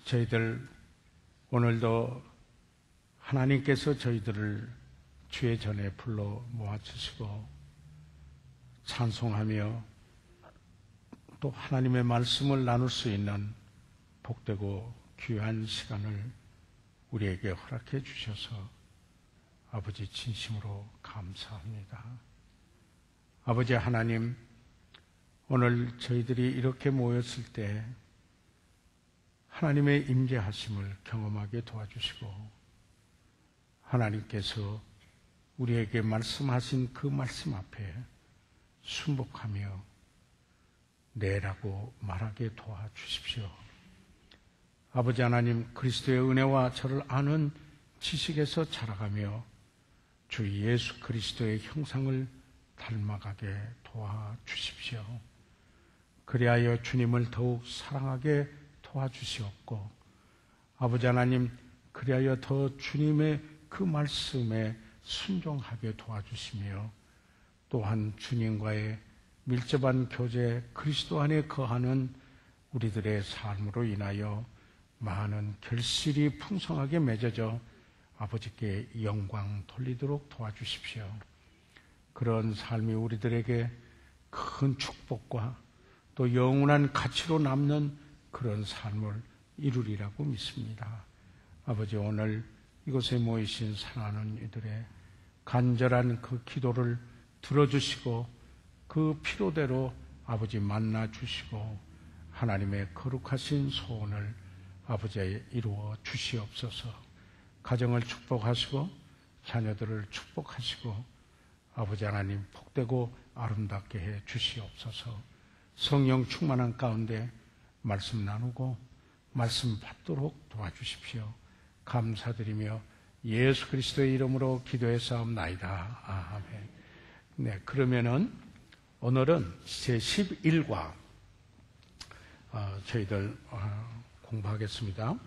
저희들 오늘도 하나님께서 저희들을 주의 전에 불러 모아주시고 찬송하며 또 하나님의 말씀을 나눌 수 있는 복되고 귀한 시간을 우리에게 허락해 주셔서 아버지 진심으로 감사합니다. 아버지 하나님, 오늘 저희들이 이렇게 모였을 때 하나님의 임재하심을 경험하게 도와주시고 하나님께서 우리에게 말씀하신 그 말씀 앞에 순복하며 네라고 말하게 도와주십시오. 아버지 하나님, 그리스도의 은혜와 저를 아는 지식에서 자라가며 주 예수 그리스도의 형상을 닮아가게 도와주십시오. 그리하여 주님을 더욱 사랑하게 도와주시옵고 아버지 하나님, 그리하여 더 주님의 그 말씀에 순종하게 도와주시며 또한 주님과의 밀접한 교제, 그리스도 안에 거하는 우리들의 삶으로 인하여 많은 결실이 풍성하게 맺어져 아버지께 영광 돌리도록 도와주십시오. 그런 삶이 우리들에게 큰 축복과 또 영원한 가치로 남는 그런 삶을 이루리라고 믿습니다. 아버지, 오늘 이곳에 모이신 사랑하는 이들의 간절한 그 기도를 들어주시고 그 필요대로 아버지 만나주시고 하나님의 거룩하신 소원을 아버지에 이루어 주시옵소서. 가정을 축복하시고 자녀들을 축복하시고 아버지 하나님 복되고 아름답게 해 주시옵소서. 성령 충만한 가운데 말씀 나누고 말씀 받도록 도와주십시오. 감사드리며 예수 그리스도의 이름으로 기도했사옵나이다. 아멘. 네, 그러면은 오늘은 제11과 저희들 공부하겠습니다.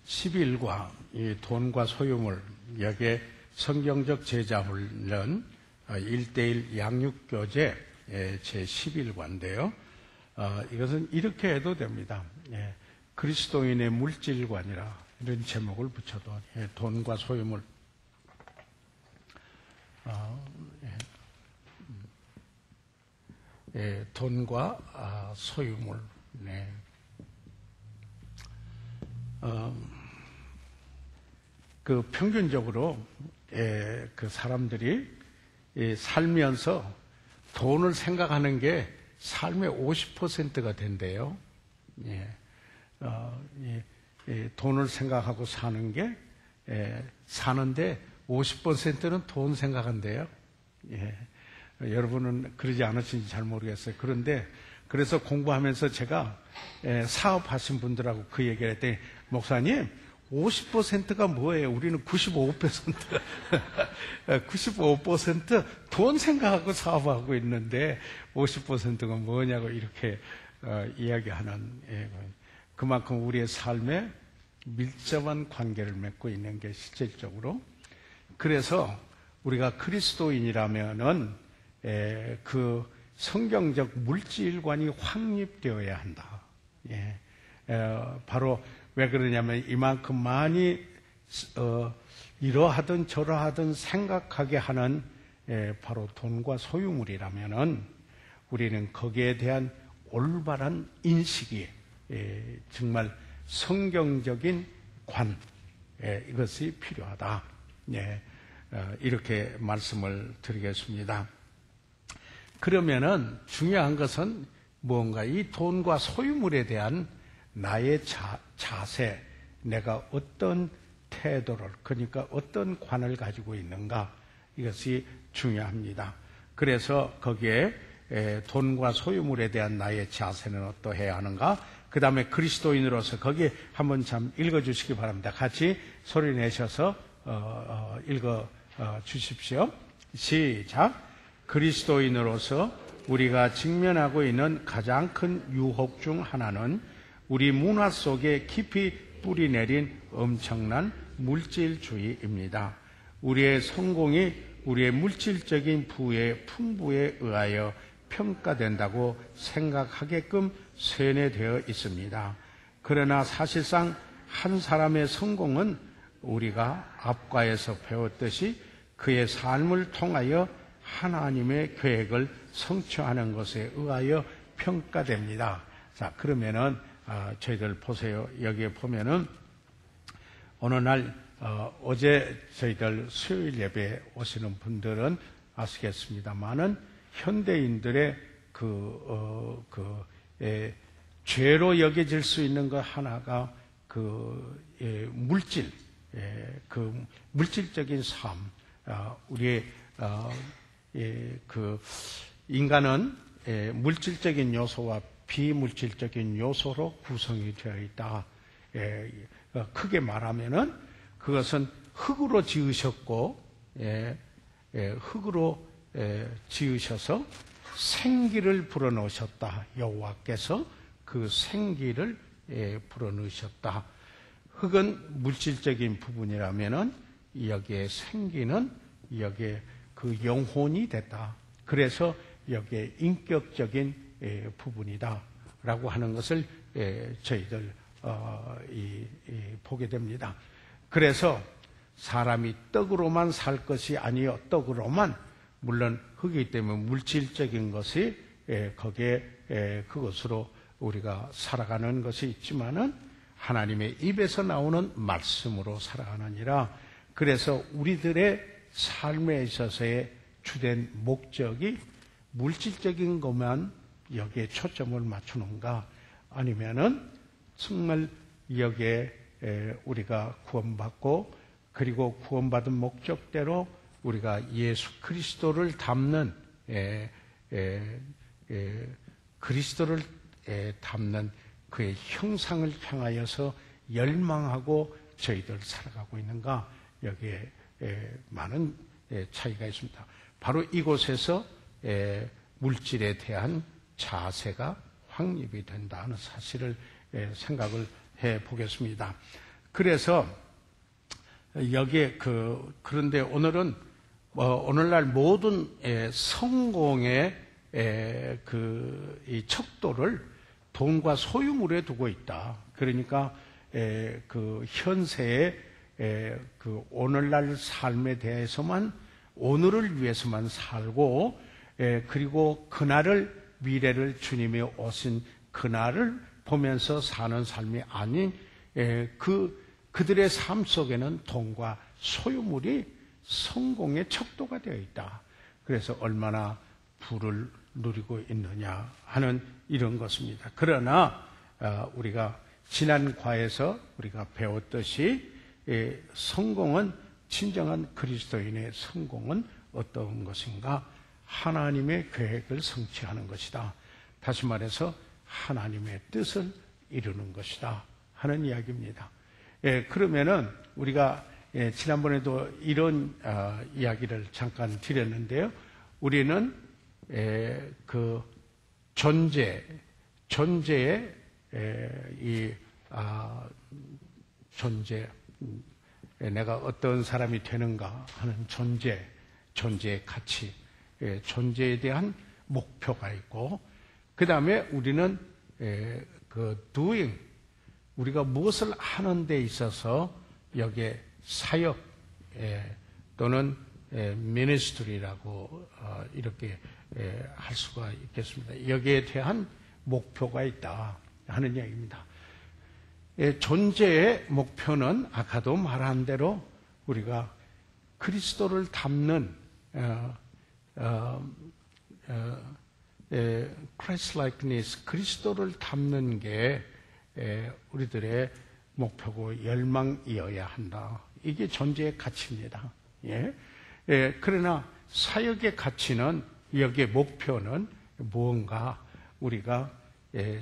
11과 이 돈과 소유물, 여기에 성경적 제자훈련 1:1 양육교재 제11과인데요. 이것은 이렇게 해도 됩니다. 그리스도인의 물질관이라 이런 제목을 붙여도 돈과 소유물. 돈과 소유물. 네. 그 평균적으로 그 사람들이 살면서 돈을 생각하는 게 삶의 50%가 된대요. 돈을 생각하고 사는 게 사는데 50%는 돈 생각한대요. 여러분은 그러지 않으신지 잘 모르겠어요. 그런데 그래서 공부하면서 제가 사업하신 분들하고 그 얘기를 했더니 목사님 50%가 뭐예요? 우리는 95%. 95% 돈 생각하고 사업하고 있는데 50%가 뭐냐고 이렇게 이야기하는, 그만큼 우리의 삶에 밀접한 관계를 맺고 있는 게 실질적으로. 그래서 우리가 그리스도인이라면은 그 성경적 물질관이 확립되어야 한다. 바로 왜 그러냐면 이만큼 많이 이러하든 저러하든 생각하게 하는 바로 돈과 소유물이라면은 우리는 거기에 대한 올바른 인식이 정말 성경적인 관, 이것이 필요하다. 이렇게 말씀을 드리겠습니다. 그러면은 중요한 것은 뭔가 이 돈과 소유물에 대한 나의 자세, 내가 어떤 태도를, 그러니까 어떤 관을 가지고 있는가, 이것이 중요합니다. 그래서 거기에 돈과 소유물에 대한 나의 자세는 어떠해야 하는가, 그 다음에 그리스도인으로서 거기에 한번 참 읽어주시기 바랍니다. 같이 소리 내셔서 읽어 주십시오. 시작. 그리스도인으로서 우리가 직면하고 있는 가장 큰 유혹 중 하나는 우리 문화 속에 깊이 뿌리 내린 엄청난 물질주의입니다. 우리의 성공이 우리의 물질적인 부의 풍부에 의하여 평가된다고 생각하게끔 세뇌되어 있습니다. 그러나 사실상 한 사람의 성공은 우리가 앞과에서 배웠듯이 그의 삶을 통하여 하나님의 계획을 성취하는 것에 의하여 평가됩니다. 자, 그러면은 저희들 보세요. 여기에 보면은 어느 날 어제 저희들 수요일 예배에 오시는 분들은 아시겠습니다만은 현대인들의 죄로 여겨질 수 있는 것 하나가 물질적인 삶. 우리의 인간은 물질적인 요소와 비물질적인 요소로 구성이 되어 있다. 크게 말하면은 그것은 흙으로 지으셨고, 흙으로 지으셔서 생기를 불어넣으셨다. 여호와께서 그 생기를 불어넣으셨다. 흙은 물질적인 부분이라면은 여기에 생기는 여기에 그 영혼이 됐다. 그래서 여기에 인격적인 부분이다라고 하는 것을 저희들 보게 됩니다. 그래서 사람이 떡으로만 살 것이 아니요 떡으로만 물론 흙이기 때문에 물질적인 것이 거기에 그것으로 우리가 살아가는 것이 있지만은 하나님의 입에서 나오는 말씀으로 살아가느니라. 그래서 우리들의 삶에 있어서의 주된 목적이 물질적인 것만 여기에 초점을 맞추는가, 아니면은 정말 여기에 우리가 구원받고 그리고 구원받은 목적대로 우리가 예수 그리스도를 닮는 그리스도를 닮는 그의 형상을 향하여서 열망하고 저희들 살아가고 있는가, 여기에 많은 차이가 있습니다. 바로 이곳에서 물질에 대한 자세가 확립이 된다는 사실을 생각을 해 보겠습니다. 그래서 여기에 그런데 오늘은 오늘날 모든 성공의 이 척도를 돈과 소유물에 두고 있다. 그러니까 그 현세의 오늘날 삶에 대해서만, 오늘을 위해서만 살고, 그리고 그날을, 미래를, 주님이 오신 그날을 보면서 사는 삶이 아닌 그들의 삶 속에는 돈과 소유물이 성공의 척도가 되어 있다. 그래서 얼마나 부를 누리고 있느냐 하는 이런 것입니다. 그러나 우리가 지난 과에서 우리가 배웠듯이 성공은, 진정한 그리스도인의 성공은 어떤 것인가? 하나님의 계획을 성취하는 것이다. 다시 말해서 하나님의 뜻을 이루는 것이다 하는 이야기입니다. 그러면은 우리가 지난번에도 이런 이야기를 잠깐 드렸는데요. 우리는 그 존재의 존재, 내가 어떤 사람이 되는가 하는 존재의 가치, 존재에 대한 목표가 있고, 그 다음에 우리는 그 doing, 우리가 무엇을 하는 데 있어서 여기에 사역 또는 미니스트리라고 이렇게 할 수가 있겠습니다. 여기에 대한 목표가 있다 하는 이야기입니다. 존재의 목표는 아까도 말한 대로 우리가 그리스도를 닮는 Christ-likeness, 그리스도를 닮는 게 우리들의 목표고 열망이어야 한다. 이게 존재의 가치입니다. 그러나 사역의 가치는, 여기에 목표는 무언가 우리가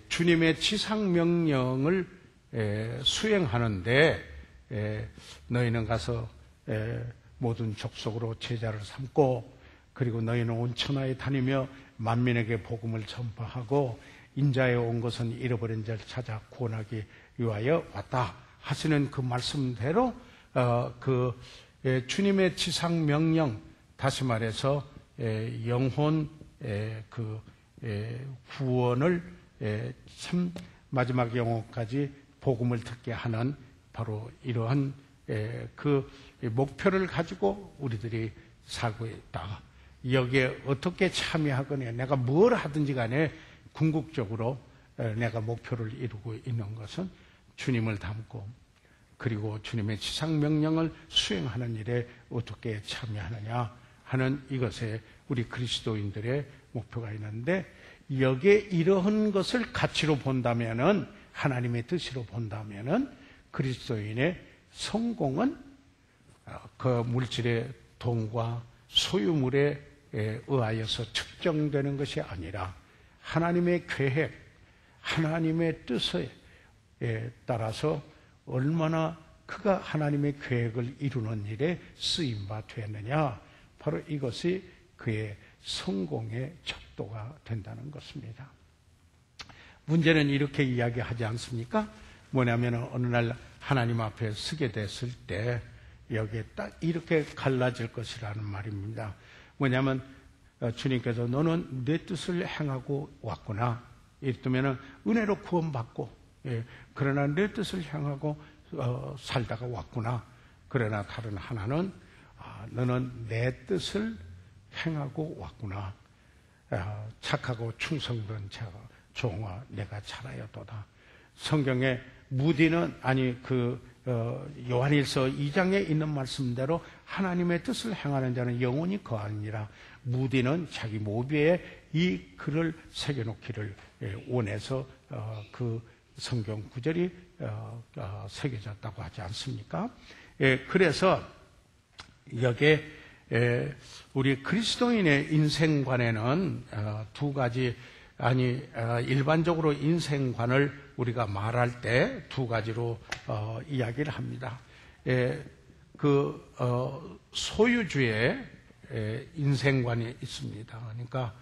주님의 지상명령을 수행하는데, 너희는 가서 모든 족속으로 제자를 삼고, 그리고 너희는 온 천하에 다니며 만민에게 복음을 전파하고, 인자에 온 것은 잃어버린 자를 찾아 구원하기 위하여 왔다 하시는 그 말씀대로 주님의 지상 명령, 다시 말해서 영혼 구원을 참 마지막 영혼까지 복음을 듣게 하는 바로 이러한 그 목표를 가지고 우리들이 살고 있다. 여기에 어떻게 참여하거나 내가 뭘 하든지 간에 궁극적으로 내가 목표를 이루고 있는 것은 주님을 닮고 그리고 주님의 지상명령을 수행하는 일에 어떻게 참여하느냐 하는 이것에 우리 그리스도인들의 목표가 있는데, 여기에 이러한 것을 가치로 본다면은, 하나님의 뜻으로 본다면은 그리스도인의 성공은 그 물질의 돈과 소유물에 의하여서 측정되는 것이 아니라 하나님의 계획, 하나님의 뜻에 따라서 얼마나 그가 하나님의 계획을 이루는 일에 쓰임바 되느냐, 바로 이것이 그의 성공의 척도가 된다는 것입니다. 문제는 이렇게 이야기하지 않습니까? 뭐냐면 어느 날 하나님 앞에 서게 됐을 때 여기에 딱 이렇게 갈라질 것이라는 말입니다. 뭐냐면 주님께서 너는 내 뜻을 행하고 왔구나. 이랬다면 은혜로 구원받고, 그러나 내 뜻을 행하고 살다가 왔구나. 그러나 다른 하나는 너는 내 뜻을 행하고 왔구나. 착하고 충성된 종아 내가 잘하였도다. 성경에 무디는 요한일서 2장에 있는 말씀대로 하나님의 뜻을 행하는 자는 영원히 거하니라. 무디는 자기 모비에 이 글을 새겨놓기를 원해서 그 성경 구절이 새겨졌다고 하지 않습니까? 그래서 여기에 우리 그리스도인의 인생관에는 두 가지, 일반적으로 인생관을 우리가 말할 때 두 가지로 이야기를 합니다. 소유주의 인생관이 있습니다. 그러니까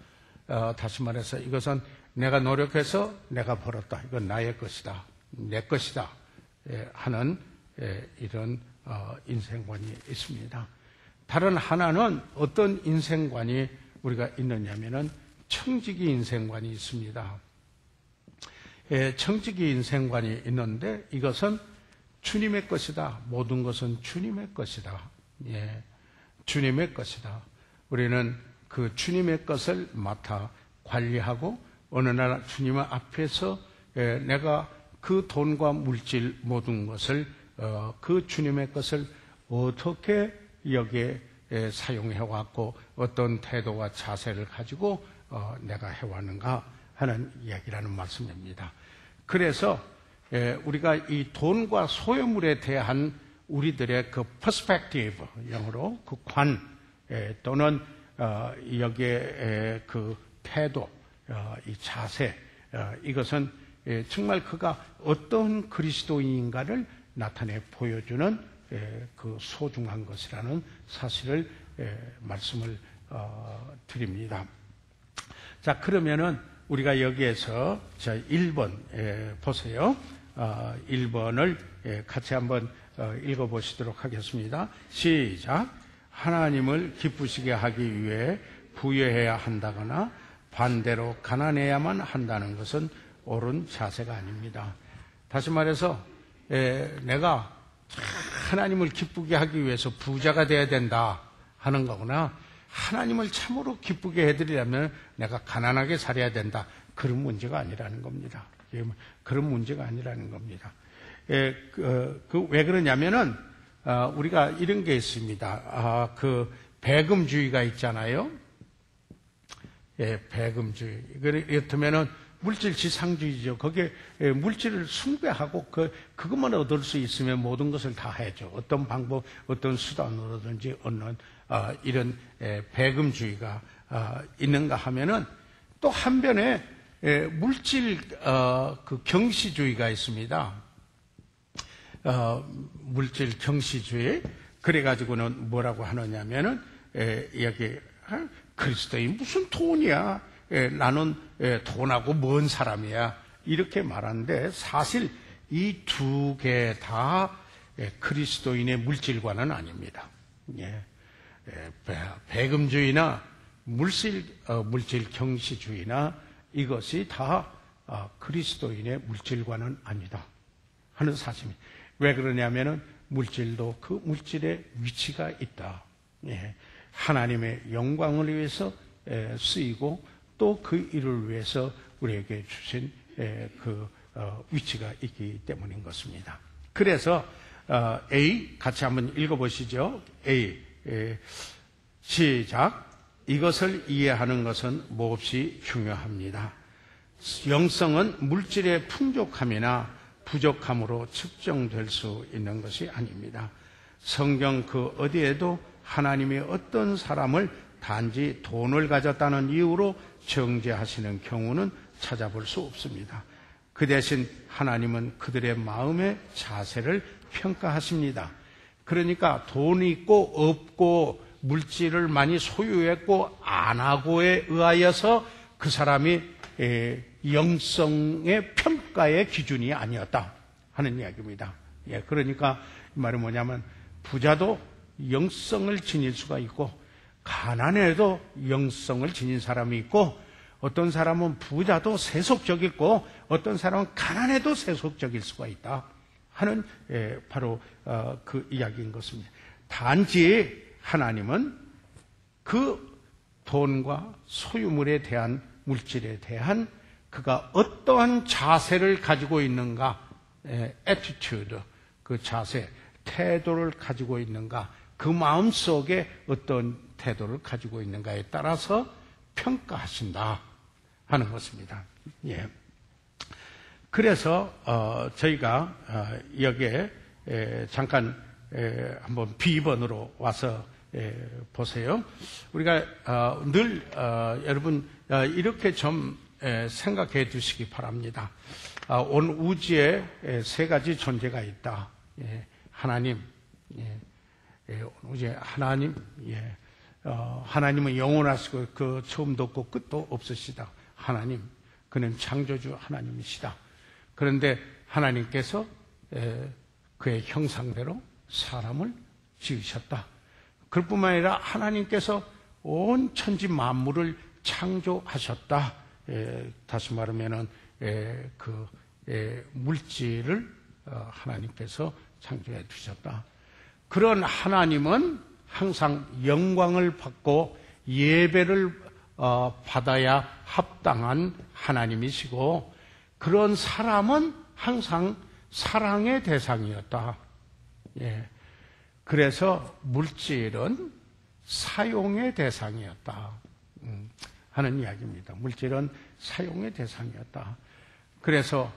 다시 말해서 이것은 내가 노력해서 내가 벌었다, 이건 나의 것이다, 내 것이다 하는 이런 인생관이 있습니다. 다른 하나는 어떤 인생관이 우리가 있느냐면은 청지기 인생관이 있습니다. 청지기 인생관이 있는데 이것은 주님의 것이다. 모든 것은 주님의 것이다. 주님의 것이다. 우리는 그 주님의 것을 맡아 관리하고 어느 날 주님 앞에서 내가 그 돈과 물질 모든 것을 그 주님의 것을 어떻게 여기에 사용해왔고 어떤 태도와 자세를 가지고 내가 해왔는가 하는 이야기라는 말씀입니다. 그래서 우리가 이 돈과 소유물에 대한 우리들의 그 퍼스펙티브, 영어로 그 관 또는 여기에 그 태도, 이 자세, 이것은 정말 그가 어떤 그리스도인인가를 나타내 보여주는 그 소중한 것이라는 사실을 말씀을 드립니다. 자, 그러면은 우리가 여기에서 1번 보세요. 1번을 같이 한번 읽어보시도록 하겠습니다. 시작. 하나님을 기쁘시게 하기 위해 부여해야 한다거나 반대로 가난해야만 한다는 것은 옳은 자세가 아닙니다. 다시 말해서 내가 하나님을 기쁘게 하기 위해서 부자가 돼야 된다 하는 거구나, 하나님을 참으로 기쁘게 해드리려면 내가 가난하게 살아야 된다, 그런 문제가 아니라는 겁니다. 그런 문제가 아니라는 겁니다. 왜 그러냐면은 우리가 이런 게 있습니다. 그 배금주의가 있잖아요. 배금주의. 이렇다면은 물질 지상주의죠. 거기에 물질을 숭배하고 그것만 얻을 수 있으면 모든 것을 다 해줘. 어떤 방법, 어떤 수단으로든지 얻는 이런 배금주의가 있는가 하면은 또 한편에 물질 그 경시주의가 있습니다. 물질 경시주의. 그래가지고는 뭐라고 하느냐면은 여기 그리스도인 무슨 돈이야? 나는 돈하고 먼 사람이야. 이렇게 말하는데 사실 이 두 개 다 그리스도인의 물질관은 아닙니다. 배금주의나 물질 경시주의나 이것이 다 그리스도인의 물질과는 아니다 하는 사실입니다. 왜 그러냐면은 물질도 그 물질의 위치가 있다. 예. 하나님의 영광을 위해서 쓰이고 또 그 일을 위해서 우리에게 주신 그 위치가 있기 때문인 것입니다. 그래서 A 같이 한번 읽어보시죠. A 시작. 이것을 이해하는 것은 몹시 중요합니다. 영성은 물질의 풍족함이나 부족함으로 측정될 수 있는 것이 아닙니다. 성경 그 어디에도 하나님이 어떤 사람을 단지 돈을 가졌다는 이유로 정죄하시는 경우는 찾아볼 수 없습니다. 그 대신 하나님은 그들의 마음의 자세를 평가하십니다. 그러니까 돈이 있고 없고 물질을 많이 소유했고 안 하고에 의하여서 그 사람이 영성의 평가의 기준이 아니었다 하는 이야기입니다. 예, 그러니까 이 말은 뭐냐면 부자도 영성을 지닐 수가 있고 가난해도 영성을 지닌 사람이 있고 어떤 사람은 부자도 세속적이고 어떤 사람은 가난해도 세속적일 수가 있다 하는 바로 그 이야기인 것입니다. 단지 하나님은 그 돈과 소유물에 대한 물질에 대한 그가 어떠한 자세를 가지고 있는가, attitude, 그 자세, 태도를 가지고 있는가, 그 마음 속에 어떤 태도를 가지고 있는가에 따라서 평가하신다 하는 것입니다. 예. 그래서 저희가 여기에 잠깐 한번 B번으로 와서 보세요. 우리가 늘 여러분 이렇게 좀 생각해 두시기 바랍니다. 온 우주에 세 가지 존재가 있다. 하나님, 온 우주에 하나님, 하나님은 영원하시고 그 처음도 없고 끝도 없으시다. 하나님, 그는 창조주 하나님이시다. 그런데 하나님께서 그의 형상대로 사람을 지으셨다. 그뿐만 아니라 하나님께서 온 천지 만물을 창조하셨다. 다시 말하면은 그 물질을 하나님께서 창조해 두셨다. 그런 하나님은 항상 영광을 받고 예배를 받아야 합당한 하나님이시고 그런 사람은 항상 사랑의 대상이었다. 예. 그래서 물질은 사용의 대상이었다 하는 이야기입니다. 물질은 사용의 대상이었다. 그래서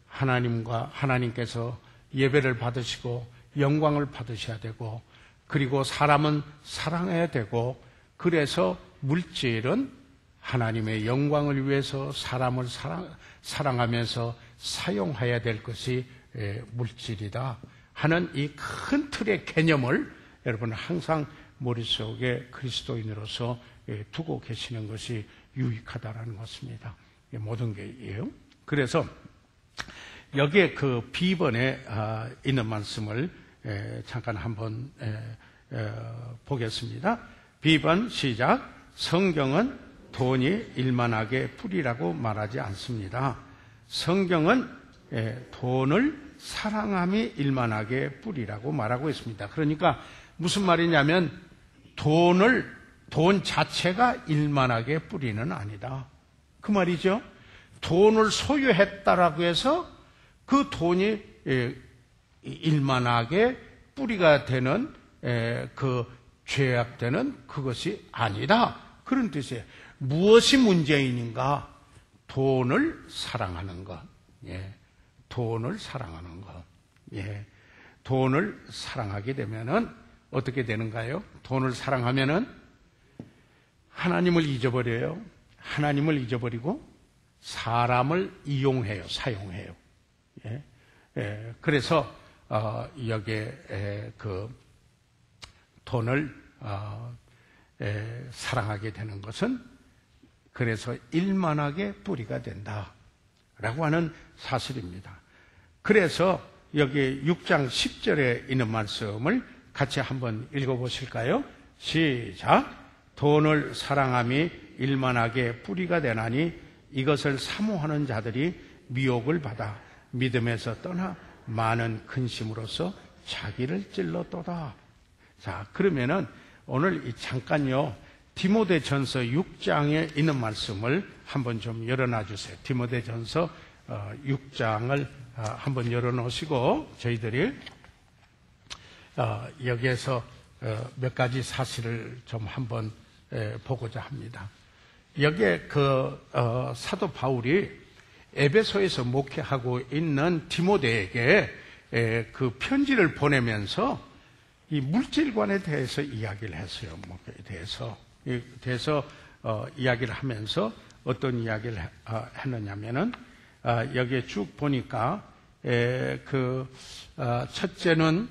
하나님께서 예배를 받으시고 영광을 받으셔야 되고 그리고 사람은 사랑해야 되고 그래서 물질은 하나님의 영광을 위해서 사람을 사랑하면서 사용해야 될 것이 물질이다 하는 이 큰 틀의 개념을 여러분 항상 머릿속에 그리스도인으로서 두고 계시는 것이 유익하다라는 것입니다. 모든 게예요. 그래서 여기에 그 B번에 있는 말씀을 잠깐 한번 보겠습니다. B번 시작. 성경은 돈이 일만하게 뿌리라고 말하지 않습니다. 성경은 돈을 사랑함이 일만하게 뿌리라고 말하고 있습니다. 그러니까 무슨 말이냐면 돈 자체가 일만하게 뿌리는 아니다. 그 말이죠. 돈을 소유했다라고 해서 그 돈이 일만하게 뿌리가 되는 그 죄악되는 그것이 아니다. 그런 뜻이에요. 무엇이 문제인가? 돈을 사랑하는 것. 예. 돈을 사랑하는 것. 예. 돈을 사랑하게 되면은 어떻게 되는가요? 돈을 사랑하면은 하나님을 잊어버려요. 하나님을 잊어버리고 사람을 이용해요. 사용해요. 예. 예. 그래서 여기에 그 돈을 사랑하게 되는 것은 그래서 일만하게 뿌리가 된다라고 하는 사실입니다. 그래서 여기 6장 10절에 있는 말씀을 같이 한번 읽어보실까요? 시작. 돈을 사랑함이 일만하게 뿌리가 되나니 이것을 사모하는 자들이 미혹을 받아 믿음에서 떠나 많은 근심으로써 자기를 찔렀도다. 자, 그러면은 오늘 잠깐요, 디모데전서 6장에 있는 말씀을 한번 좀 열어놔 주세요. 디모데전서 6장을 한번 열어놓으시고 저희들이 여기에서 몇 가지 사실을 좀 한번 보고자 합니다. 여기에 사도 바울이 에베소에서 목회하고 있는 디모데에게 그 편지를 보내면서 이 물질관에 대해서 이야기를 했어요. 대해서 이야기를 하면서 어떤 이야기를 했느냐면은 여기에 쭉 보니까 첫째는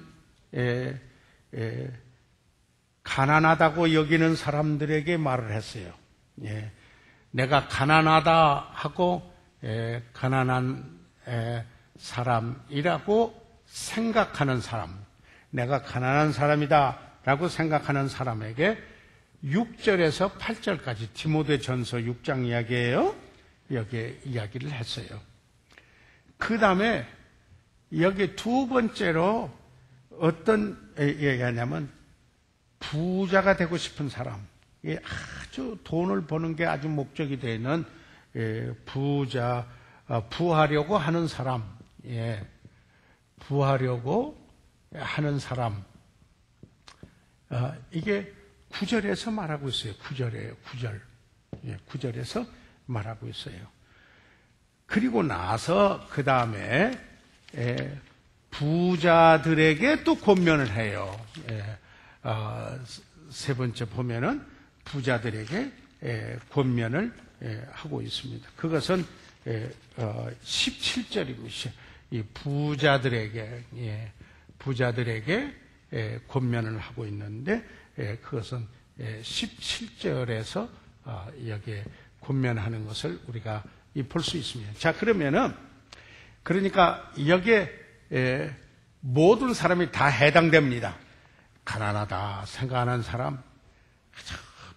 가난하다고 여기는 사람들에게 말을 했어요. 예, 내가 가난하다 하고 가난한 사람이라고 생각하는 사람, 내가 가난한 사람이다 라고 생각하는 사람에게 6절에서 8절까지 디모데전서 6장 이야기예요. 여기에 이야기를 했어요. 그 다음에 여기 두 번째로 어떤 얘기하냐면 부자가 되고 싶은 사람, 아주 돈을 버는 게 아주 목적이 되는 부하려고 하는 사람, 부하려고 하는 사람, 이게 9절에서 말하고 있어요. 9절이에요. 9절. 9절에서 말하고 있어요. 그리고 나서 그 다음에 부자들에게 또 권면을 해요. 세 번째 보면은 부자들에게 권면을 하고 있습니다. 그것은 17절이고 이 부자들에게 권면을 하고 있는데 그것은 17절에서 여기에 권면하는 것을 우리가 볼 수 있습니다. 자, 그러니까 여기에 모든 사람이 다 해당됩니다. 가난하다 생각하는 사람,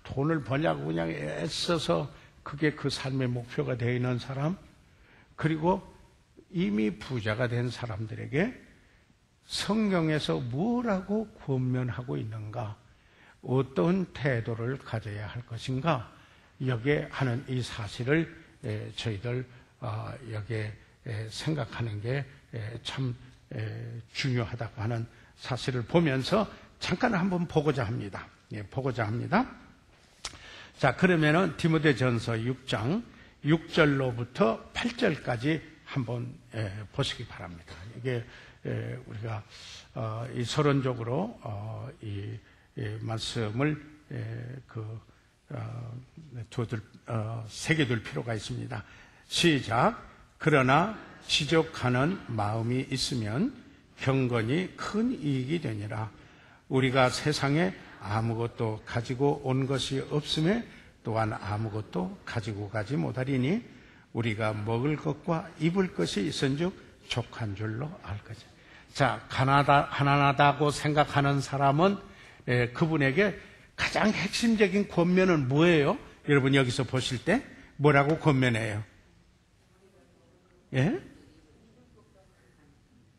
돈을 벌려고 그냥 애써서 그게 그 삶의 목표가 되어 있는 사람, 그리고 이미 부자가 된 사람들에게 성경에서 뭐라고 권면하고 있는가, 어떤 태도를 가져야 할 것인가, 여기에 하는 이 사실을 저희들 여기에 생각하는 게 참 중요하다고 하는 사실을 보면서 잠깐 한번 보고자 합니다. 자, 그러면은 디모데전서 6장 6절로부터 8절까지 한번 보시기 바랍니다. 이게 우리가 이 서론적으로 이 말씀을 새겨둘 필요가 있습니다. 시작. 그러나 지족하는 마음이 있으면 경건이 큰 이익이 되니라. 우리가 세상에 아무것도 가지고 온 것이 없음에 또한 아무것도 가지고 가지 못하리니 우리가 먹을 것과 입을 것이 있은즉 족한 줄로 알 거지. 자, 가난하다고 생각하는 사람은 그분에게 가장 핵심적인 권면은 뭐예요? 여러분 여기서 보실 때 뭐라고 권면해요? 예?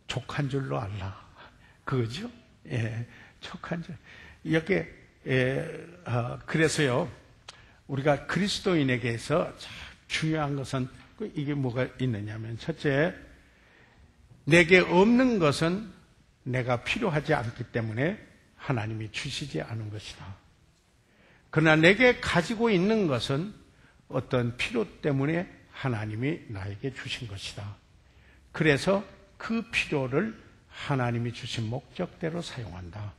족한 줄로 알라. 그거죠? 족한 줄. 이렇게 그래서요, 우리가 그리스도인에게서 중요한 것은 이게 뭐가 있느냐면, 첫째, 내게 없는 것은 내가 필요하지 않기 때문에 하나님이 주시지 않은 것이다. 그러나 내게 가지고 있는 것은 어떤 필요 때문에 하나님이 나에게 주신 것이다. 그래서 그 필요를 하나님이 주신 목적대로 사용한다.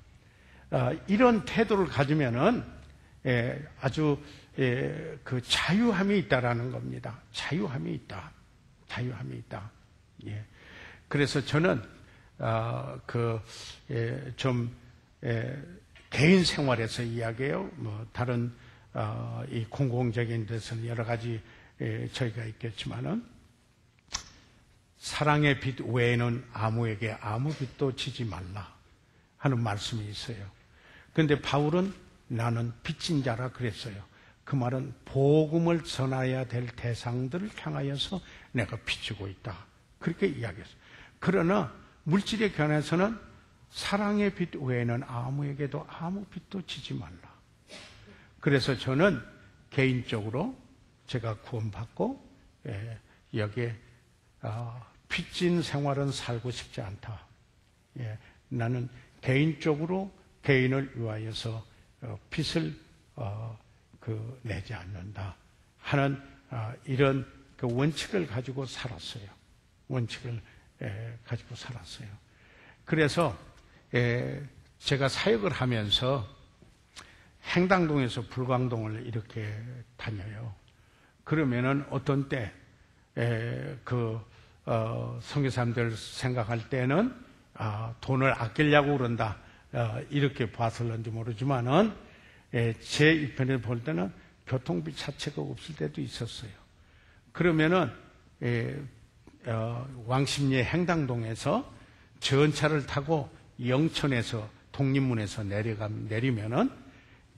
이런 태도를 가지면은 아주 그 자유함이 있다라는 겁니다. 자유함이 있다. 예. 그래서 저는 개인 생활에서 이야기해요. 다른 이 공공적인 데서는 여러 가지 저희가 있겠지만은 사랑의 빛 외에는 아무에게 아무 빛도 지지 말라 하는 말씀이 있어요. 그런데 바울은 나는 빚진 자라 그랬어요. 그 말은 복음을 전해야 될 대상들을 향하여서 내가 비추고 있다. 그렇게 이야기했어요. 그러나 물질의 견해에서는 사랑의 빛 외에는 아무에게도 아무 빛도 지지 말라. 그래서 저는 개인적으로 제가 구원받고 여기에 빚진 생활은 살고 싶지 않다. 나는 개인적으로 개인을 위하여서 빚을 내지 않는다 하는 이런 그 원칙을 가지고 살았어요. 원칙을 가지고 살았어요. 그래서 제가 사역을 하면서 행당동에서 불광동을 이렇게 다녀요. 그러면은 어떤 때 선교사님들 생각할 때는 돈을 아끼려고 그런다 이렇게 봐서는지 모르지만은 제 입편에 볼 때는 교통비 자체가 없을 때도 있었어요. 그러면은 왕십리 행당동에서 전차를 타고 영천에서 독립문에서 내리면은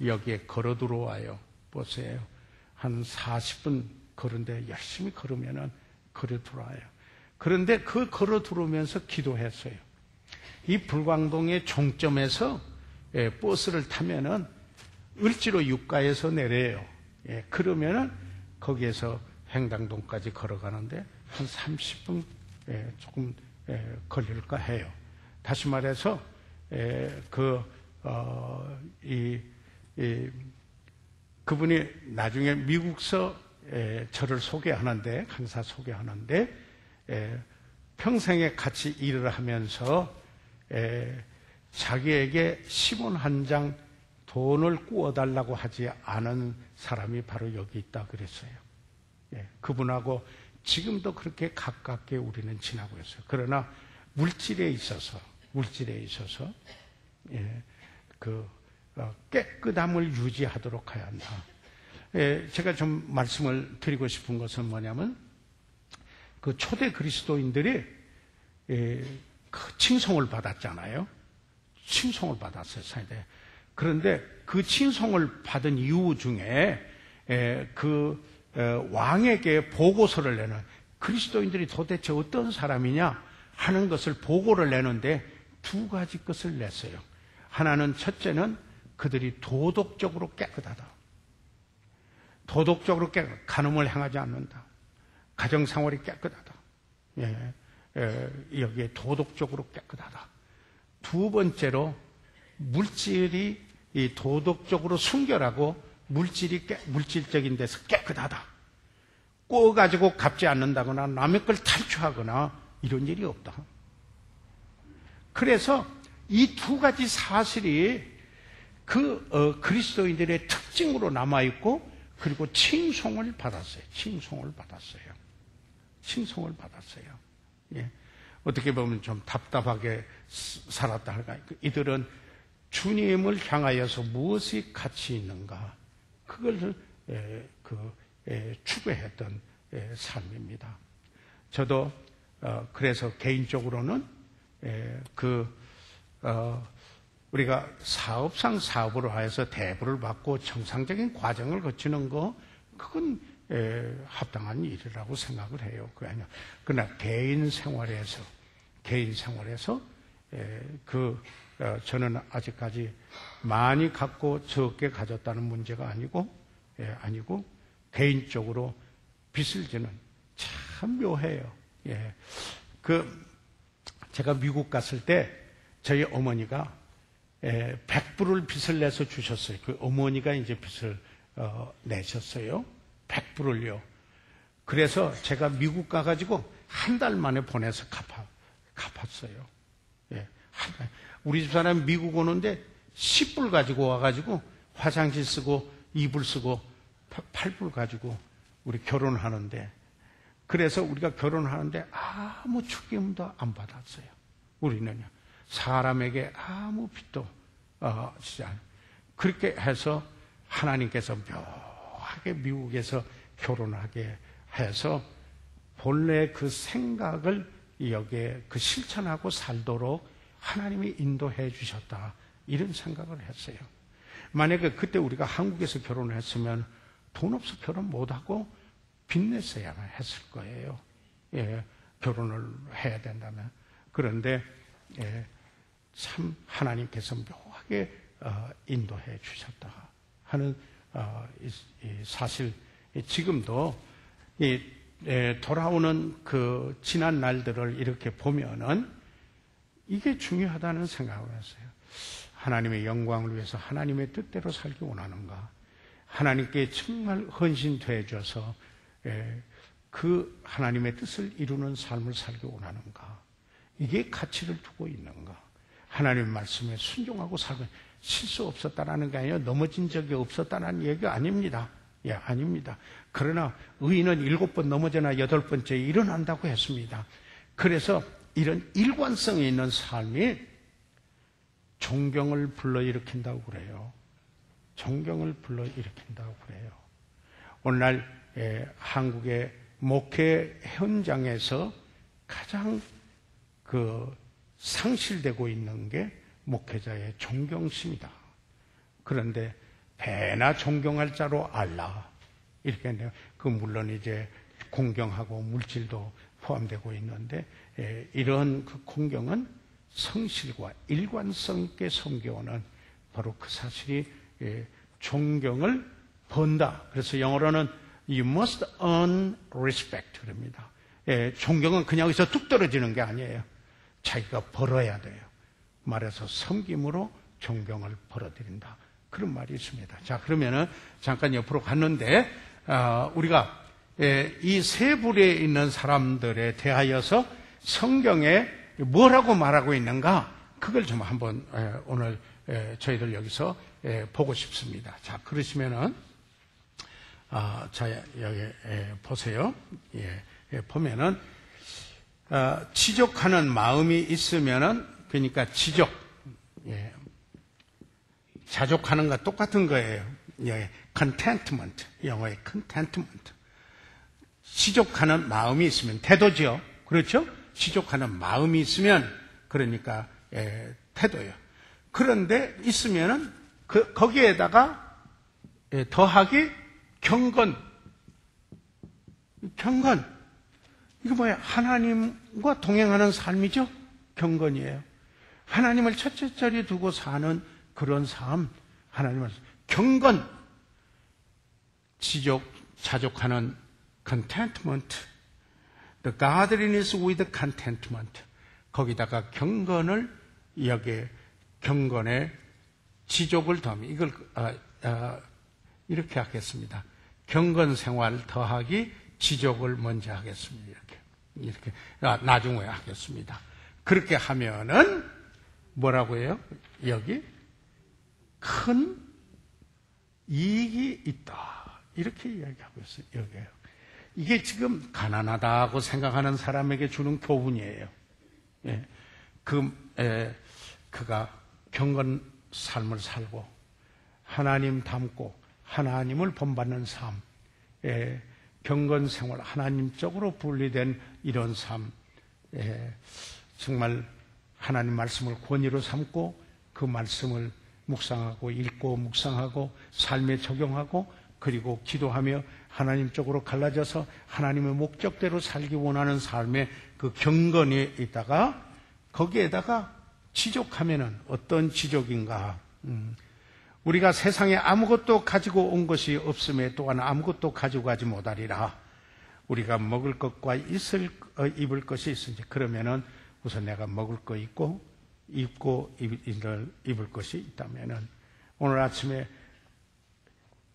여기에 걸어 들어와요. 보세요. 한 40분 걸은데 열심히 걸으면은 걸어 들어와요. 그런데 그 걸어 들어오면서 기도했어요. 이 불광동의 종점에서 버스를 타면은 을지로 육가에서 내려요. 그러면은 거기에서 행당동까지 걸어가는데 한 30분 조금 걸릴까 해요. 다시 말해서 그분이 나중에 미국서 저를 소개하는데, 강사 소개하는데 평생에 같이 일을 하면서 자기에게 시몬 한 장 돈을 구워달라고 하지 않은 사람이 바로 여기 있다 그랬어요. 그분하고 지금도 그렇게 가깝게 우리는 지나고 있어요. 그러나 물질에 있어서 깨끗함을 유지하도록 해야 한다. 제가 좀 말씀을 드리고 싶은 것은 뭐냐면 그 초대 그리스도인들이 그 칭송을 받았잖아요. 칭송을 받았어요. 사이대. 그런데 그 칭송을 받은 이유 중에 왕에게 보고서를 내는, 그리스도인들이 도대체 어떤 사람이냐 하는 것을 보고를 내는데 두 가지 것을 냈어요. 하나는, 첫째는 그들이 도덕적으로 깨끗하다. 도덕적으로 간음을 행하지 않는다. 가정생활이 깨끗하다. 여기에 도덕적으로 깨끗하다. 두 번째로 물질이 이 도덕적으로 순결하고 물질적인 데서 깨끗하다. 꼬가지고 갚지 않는다거나 남의 걸 탈취하거나 이런 일이 없다. 그래서 이 두 가지 사실이 그리스도인들의 특징으로 남아있고, 그리고 칭송을 받았어요. 어떻게 보면 좀 답답하게 살았다 할까. 이들은 주님을 향하여서 무엇이 가치 있는가, 그걸 추구했던 삶입니다. 저도 그래서 개인적으로는 우리가 사업상 사업으로 하여서 대부를 받고 정상적인 과정을 거치는 거, 그건 합당한 일이라고 생각을 해요. 그러나 개인 생활에서 저는 아직까지 많이 갖고 적게 가졌다는 문제가 아니고 개인적으로 빚을 지는, 참 묘해요. 제가 미국 갔을 때 저희 어머니가 100불을 빚을 내서 주셨어요. 그 어머니가 이제 빚을 내셨어요. 100불을요. 그래서 제가 미국 가가지고 한 달 만에 보내서 갚았어요. 우리 집사람 미국 오는데 10불 가지고 와가지고 화장실 쓰고 이불 쓰고 8불 가지고 우리 결혼하는데, 그래서 우리가 결혼하는데 아무 축의금도 안 받았어요. 우리는요. 사람에게 아무 빚도 지지 않아요. 그렇게 해서 하나님께서 묘하게 미국에서 결혼하게 해서 본래 그 생각을 여기에 실천하고 살도록 하나님이 인도해 주셨다, 이런 생각을 했어요. 만약에 그때 우리가 한국에서 결혼을 했으면 돈 없어 결혼 못하고 빚냈어야만 했을 거예요. 예, 결혼을 해야 된다면. 그런데 참 하나님께서 묘하게 인도해 주셨다 하는 이 사실, 지금도 돌아오는 그 지난 날들을 이렇게 보면은 이게 중요하다는 생각을 했어요. 하나님의 영광을 위해서 하나님의 뜻대로 살기 원하는가? 하나님께 정말 헌신되어져서 그 하나님의 뜻을 이루는 삶을 살기 원하는가? 이게 가치를 두고 있는가? 하나님의 말씀에 순종하고 살고, 실수 없었다라는 게 아니라 넘어진 적이 없었다는 얘기가 아닙니다. 예, 아닙니다. 그러나 의인은 7번 넘어져나 8번째 일어난다고 했습니다. 그래서 이런 일관성이 있는 삶이 존경을 불러일으킨다고 그래요. 존경을 불러일으킨다고 그래요. 오늘날 한국의 목회 현장에서 가장 상실되고 있는 게 목회자의 존경심이다. 그런데 배나 존경할 자로 알라 이렇게 했네요. 물론 이제 공경하고 물질도 포함되고 있는데, 이런 그 공경은 성실과 일관성 있게 섬겨오는 바로 그 사실이 존경을 번다. 그래서 영어로는 you must earn respect 그럽니다. 존경은 그냥 여기서 뚝 떨어지는 게 아니에요. 자기가 벌어야 돼요. 말해서 섬김으로 존경을 벌어들인다. 그런 말이 있습니다. 자, 그러면은 잠깐 옆으로 갔는데, 우리가 이 세 부류에 있는 사람들에 대하여서 성경에 뭐라고 말하고 있는가? 그걸 좀 한번 오늘 저희들 여기서 보고 싶습니다. 자, 그러시면은 자, 여기 보세요. 보면은 지족하는 마음이 있으면은, 그러니까 지족, 자족하는 거 똑같은 거예요. contentment, 영어의 contentment. 지족하는 마음이 있으면 태도죠. 그렇죠? 지족하는 마음이 있으면, 그러니까 태도요. 그런데 있으면은 거기에다가 더하기 경건. 이거 뭐야? 하나님과 동행하는 삶이죠? 경건이에요. 하나님을 첫째 자리에 두고 사는 그런 삶, 하나님을 경건, 자족하는 contentment, the godliness with contentment. 거기다가 경건을 여기에 경건에 지족을 더하면 이걸 이렇게 하겠습니다. 경건 생활 더하기 지족을 먼저 하겠습니다. 이렇게 나중에 하겠습니다. 그렇게 하면은 뭐라고 해요? 여기 큰 이익이 있다. 이렇게 이야기하고 있어요. 여기에요. 이게 지금 가난하다고 생각하는 사람에게 주는 교훈이에요. 예. 그가 경건 삶을 살고 하나님 닮고 하나님을 본받는 삶, 경건 생활, 하나님적으로 분리된 이런 삶, 정말 하나님 말씀을 권위로 삼고 그 말씀을 묵상하고 읽고 묵상하고 삶에 적용하고 그리고 기도하며 하나님 쪽으로 갈라져서 하나님의 목적대로 살기 원하는 삶의 그 경건에 있다가 거기에다가 지족하면은 어떤 지족인가? 우리가 세상에 아무것도 가지고 온 것이 없음에 또한 아무것도 가지고 가지 못하리라. 우리가 먹을 것과 입을 것이 있으니 그러면은 우선 내가 먹을 거 있고 입고 입을 것이 있다면은 오늘 아침에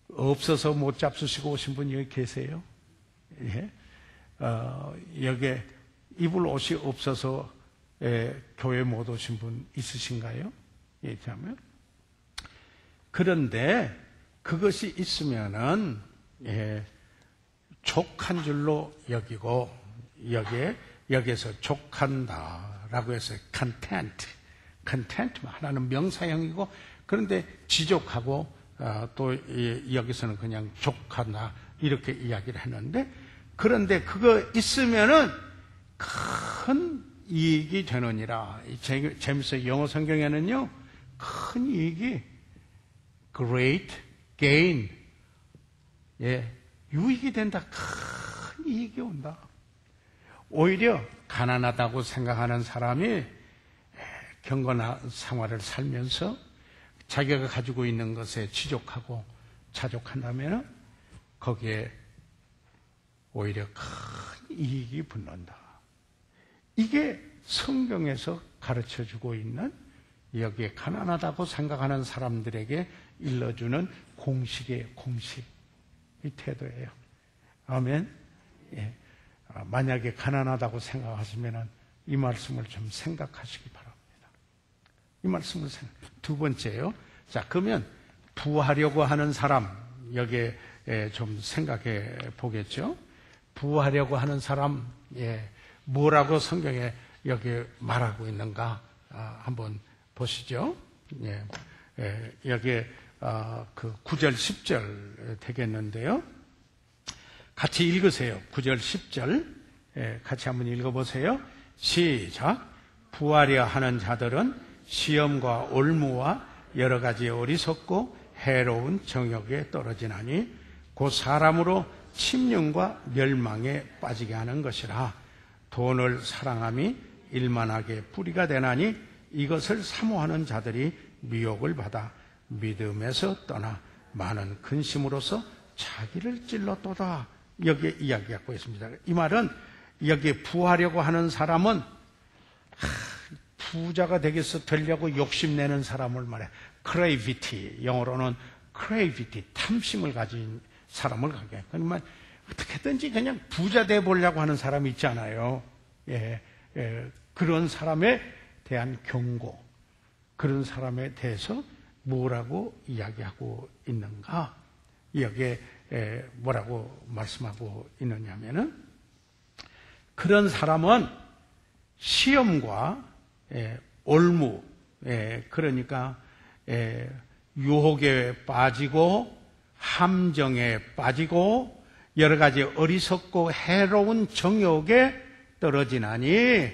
없어서 못 잡수시고 오신 분 여기 계세요? 예? 여기에 입을 옷이 없어서 교회 못 오신 분 있으신가요? 얘기하면 그런데 그것이 있으면은 족한 줄로 여기고 여기에서 족한다라고 해서 content 하나는 명사형이고 그런데 지족하고 또 여기서는 그냥 족한다 이렇게 이야기를 했는데 그런데 그거 있으면은 큰 이익이 되느니라. 재밌어요. 영어 성경에는요 큰 이익이 great gain 유익이 된다. 큰 이익이 온다. 오히려 가난하다고 생각하는 사람이 경건한 생활을 살면서 자기가 가지고 있는 것에 지족하고 자족한다면 거기에 오히려 큰 이익이 붙는다. 이게 성경에서 가르쳐주고 있는 여기에 가난하다고 생각하는 사람들에게 일러주는 공식이에요. 공식. 이 태도예요. 아멘. 예. 만약에 가난하다고 생각하시면 이 말씀을 좀 생각하시기 바랍니다. 이 말씀을 두 번째요. 자, 그러면 부하려고 하는 사람 여기에 좀 생각해 보겠죠. 부하려고 하는 사람 뭐라고 성경에 여기 말하고 있는가 한번 보시죠. 여기에 그 9절 10절 되겠는데요. 같이 읽으세요. 9절 10절 같이 한번 읽어보세요. 시작. 부하려 하는 자들은 시험과 올무와 여러 가지 어리석고 해로운 정욕에 떨어지나니 곧 사람으로 침륜과 멸망에 빠지게 하는 것이라. 돈을 사랑함이 일만하게 뿌리가 되나니 이것을 사모하는 자들이 미혹을 받아 믿음에서 떠나 많은 근심으로서 자기를 찔렀도다. 여기에 이야기하고 있습니다. 이 말은 여기에 부하려고 하는 사람은 부자가 되려고 욕심내는 사람을 말해. cravity, 영어로는 cravity, 탐심을 가진 사람을 가게. 그러면 어떻게든지 그냥 부자 돼 보려고 하는 사람이 있잖아요. 그런 사람에 대한 경고, 그런 사람에 대해서 뭐라고 이야기하고 있는가? 여기에 뭐라고 말씀하고 있느냐면은 그런 사람은 시험과 올무, 그러니까 유혹에 빠지고 함정에 빠지고 여러 가지 어리석고 해로운 정욕에 떨어지나니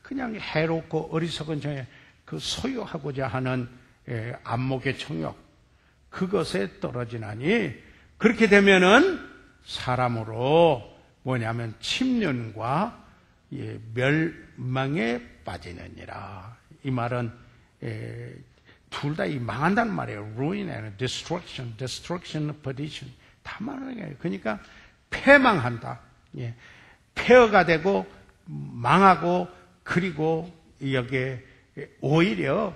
그냥 해롭고 어리석은 정욕, 그 소유하고자 하는 안목의 정욕, 그것에 떨어지나니 그렇게 되면은 사람으로 뭐냐면 침륜과 멸망에 빠지느니라. 이 말은 둘 다 망한다는 말이에요. ruin and destruction, perdition 다 말하는 거예요. 그러니까 패망한다. 폐허가 되고 망하고 그리고 여기에 오히려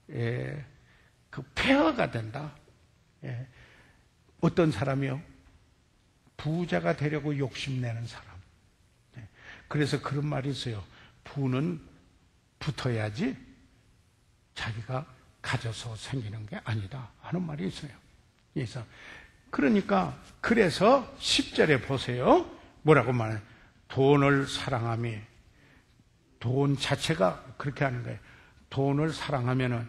그 폐허가 된다. 어떤 사람이요? 부자가 되려고 욕심내는 사람. 그래서 그런 말이 있어요. 부는 붙어야지 자기가 가져서 생기는 게 아니다 하는 말이 있어요. 그래서 10절에 보세요. 뭐라고 말해요? 돈을 사랑함이, 돈 자체가 그렇게 하는 거예요. 돈을 사랑하면은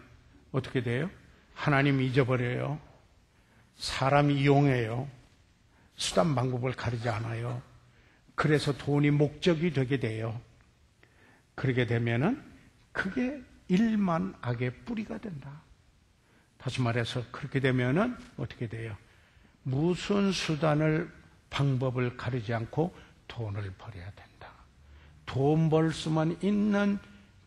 어떻게 돼요? 하나님 잊어버려요. 사람 이용해요. 수단 방법을 가리지 않아요. 그래서 돈이 목적이 되게 돼요. 그러게 되면은 그게 일만 악의 뿌리가 된다. 다시 말해서 그렇게 되면은 어떻게 돼요? 무슨 수단을 방법을 가리지 않고 돈을 벌여야 된다. 돈 벌 수만 있는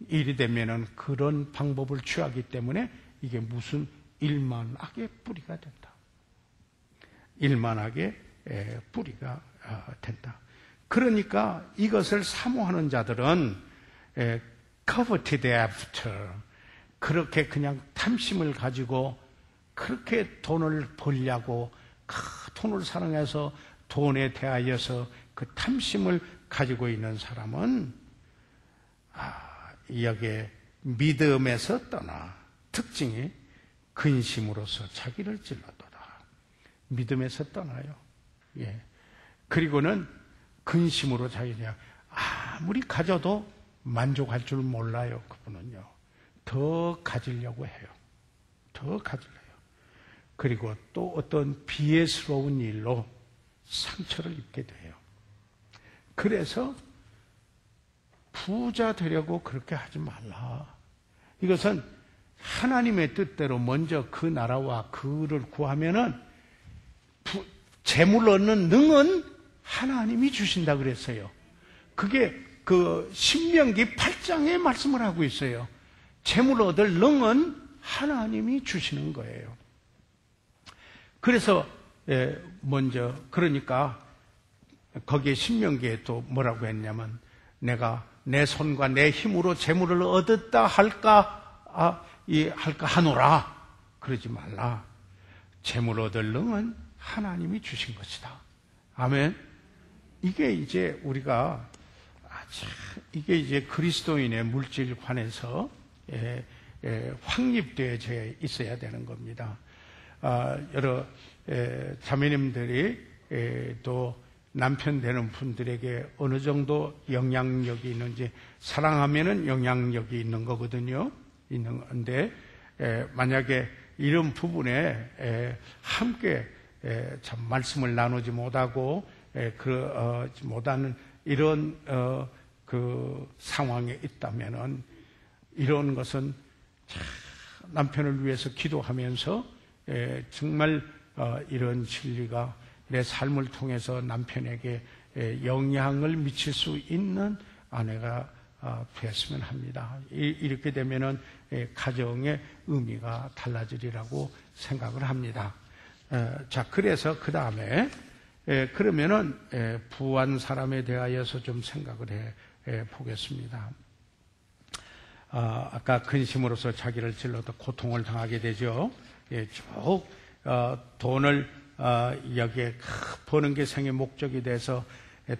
일이 되면은 그런 방법을 취하기 때문에 이게 무슨 일만악의 뿌리가 된다. 일만악의 뿌리가 된다. 그러니까 이것을 사모하는 자들은 coveted after, 그렇게 그냥 탐심을 가지고 그렇게 돈을 벌려고 돈을 사랑해서 돈에 대하여서 그 탐심을 가지고 있는 사람은 여기에 믿음에서 떠나, 특징이 근심으로서 자기를 찔렀도다. 믿음에서 떠나요. 그리고는 근심으로 자기가 아무리 가져도 만족할 줄 몰라요. 그분은요. 더 가지려고 해요. 더 가지려요. 그리고 또 어떤 비애스러운 일로 상처를 입게 돼요. 그래서 부자 되려고 그렇게 하지 말라. 이것은 하나님의 뜻대로 먼저 그 나라와 그를 구하면은 재물 얻는 능은 하나님이 주신다 그랬어요. 그게 그 신명기 8장에 말씀을 하고 있어요. 재물 얻을 능은 하나님이 주시는 거예요. 그래서 먼저 그러니까 거기에 신명기에 또 뭐라고 했냐면 내가 내 손과 내 힘으로 재물을 얻었다 할까 하노라. 그러지 말라. 재물 얻을 능은 하나님이 주신 것이다. 아멘. 이게 이제 우리가 이게 이제 그리스도인의 물질관에서 확립되어져 있어야 되는 겁니다. 여러 자매님들이 또 남편 되는 분들에게 어느 정도 영향력이 있는지, 사랑하면은 영향력이 있는 거거든요. 있는데 만약에 이런 부분에 함께 참 말씀을 나누지 못하고 못하는 이런 그 상황에 있다면은 이런 것은 남편을 위해서 기도하면서 정말 이런 진리가 내 삶을 통해서 남편에게 영향을 미칠 수 있는 아내가 되었으면 합니다. 이렇게 되면은 가정의 의미가 달라지리라고 생각을 합니다. 자, 그래서 그 다음에 그러면은 부한 사람에 대하여서 좀 생각을 해 보겠습니다. 아까 근심으로서 자기를 찔러도 고통을 당하게 되죠. 쭉 돈을 여기에 버는 게 생의 목적이 돼서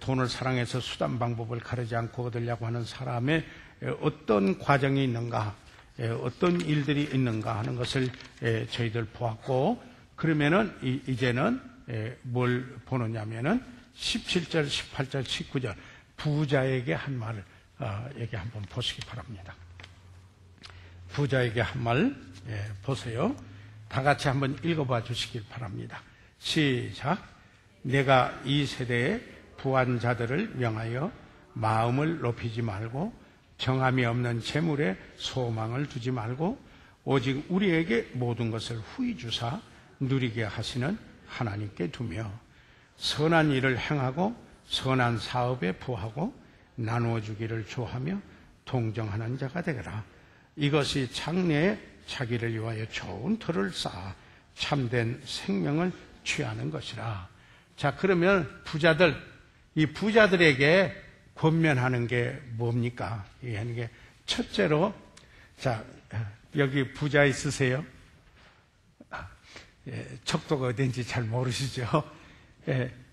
돈을 사랑해서 수단 방법을 가르지 않고 얻으려고 하는 사람의 어떤 과정이 있는가, 어떤 일들이 있는가 하는 것을 저희들 보았고, 그러면은 이제는 뭘 보느냐면은 17절, 18절, 19절 부자에게 한 말을 여기 한번 보시기 바랍니다. 부자에게 한 말 보세요. 다 같이 한번 읽어봐 주시길 바랍니다. 시작. 내가 이 세대의 부한 자들을 명하여 마음을 높이지 말고 정함이 없는 재물에 소망을 두지 말고 오직 우리에게 모든 것을 후히 주사 누리게 하시는 하나님께 두며 선한 일을 행하고 선한 사업에 부하고 나누어 주기를 좋아하며 동정하는 자가 되거라. 이것이 장래에 자기를 위하여 좋은 터를 쌓아 참된 생명을 취하는 것이라. 자, 그러면 부자들, 이 부자들에게 권면하는 게 뭡니까? 이 하는 게 첫째로, 자, 여기 부자 있으세요? 척도가 어딘지 잘 모르시죠?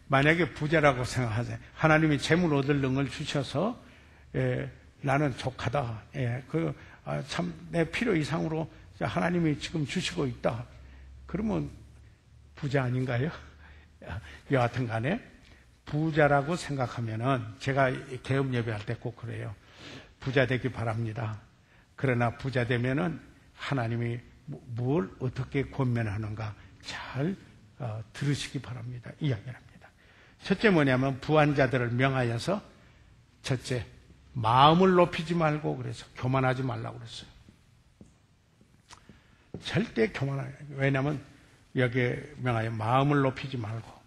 만약에 부자라고 생각하세요. 하나님이 재물 얻을 능을 주셔서 나는 족하다. 참 내 필요 이상으로 하나님이 지금 주시고 있다. 그러면 부자 아닌가요? 여하튼 간에 부자라고 생각하면은 제가 개업 예배할 때 꼭 그래요. 부자 되기 바랍니다. 그러나 부자 되면은 하나님이 뭘 어떻게 권면하는가 잘 들으시기 바랍니다. 이야기를 합니다. 첫째 뭐냐면 부한 자들을 명하여서 첫째 마음을 높이지 말고 그래서 교만하지 말라고 그랬어요. 절대 교만하지. 왜냐하면 여기에 명하여 마음을 높이지 말고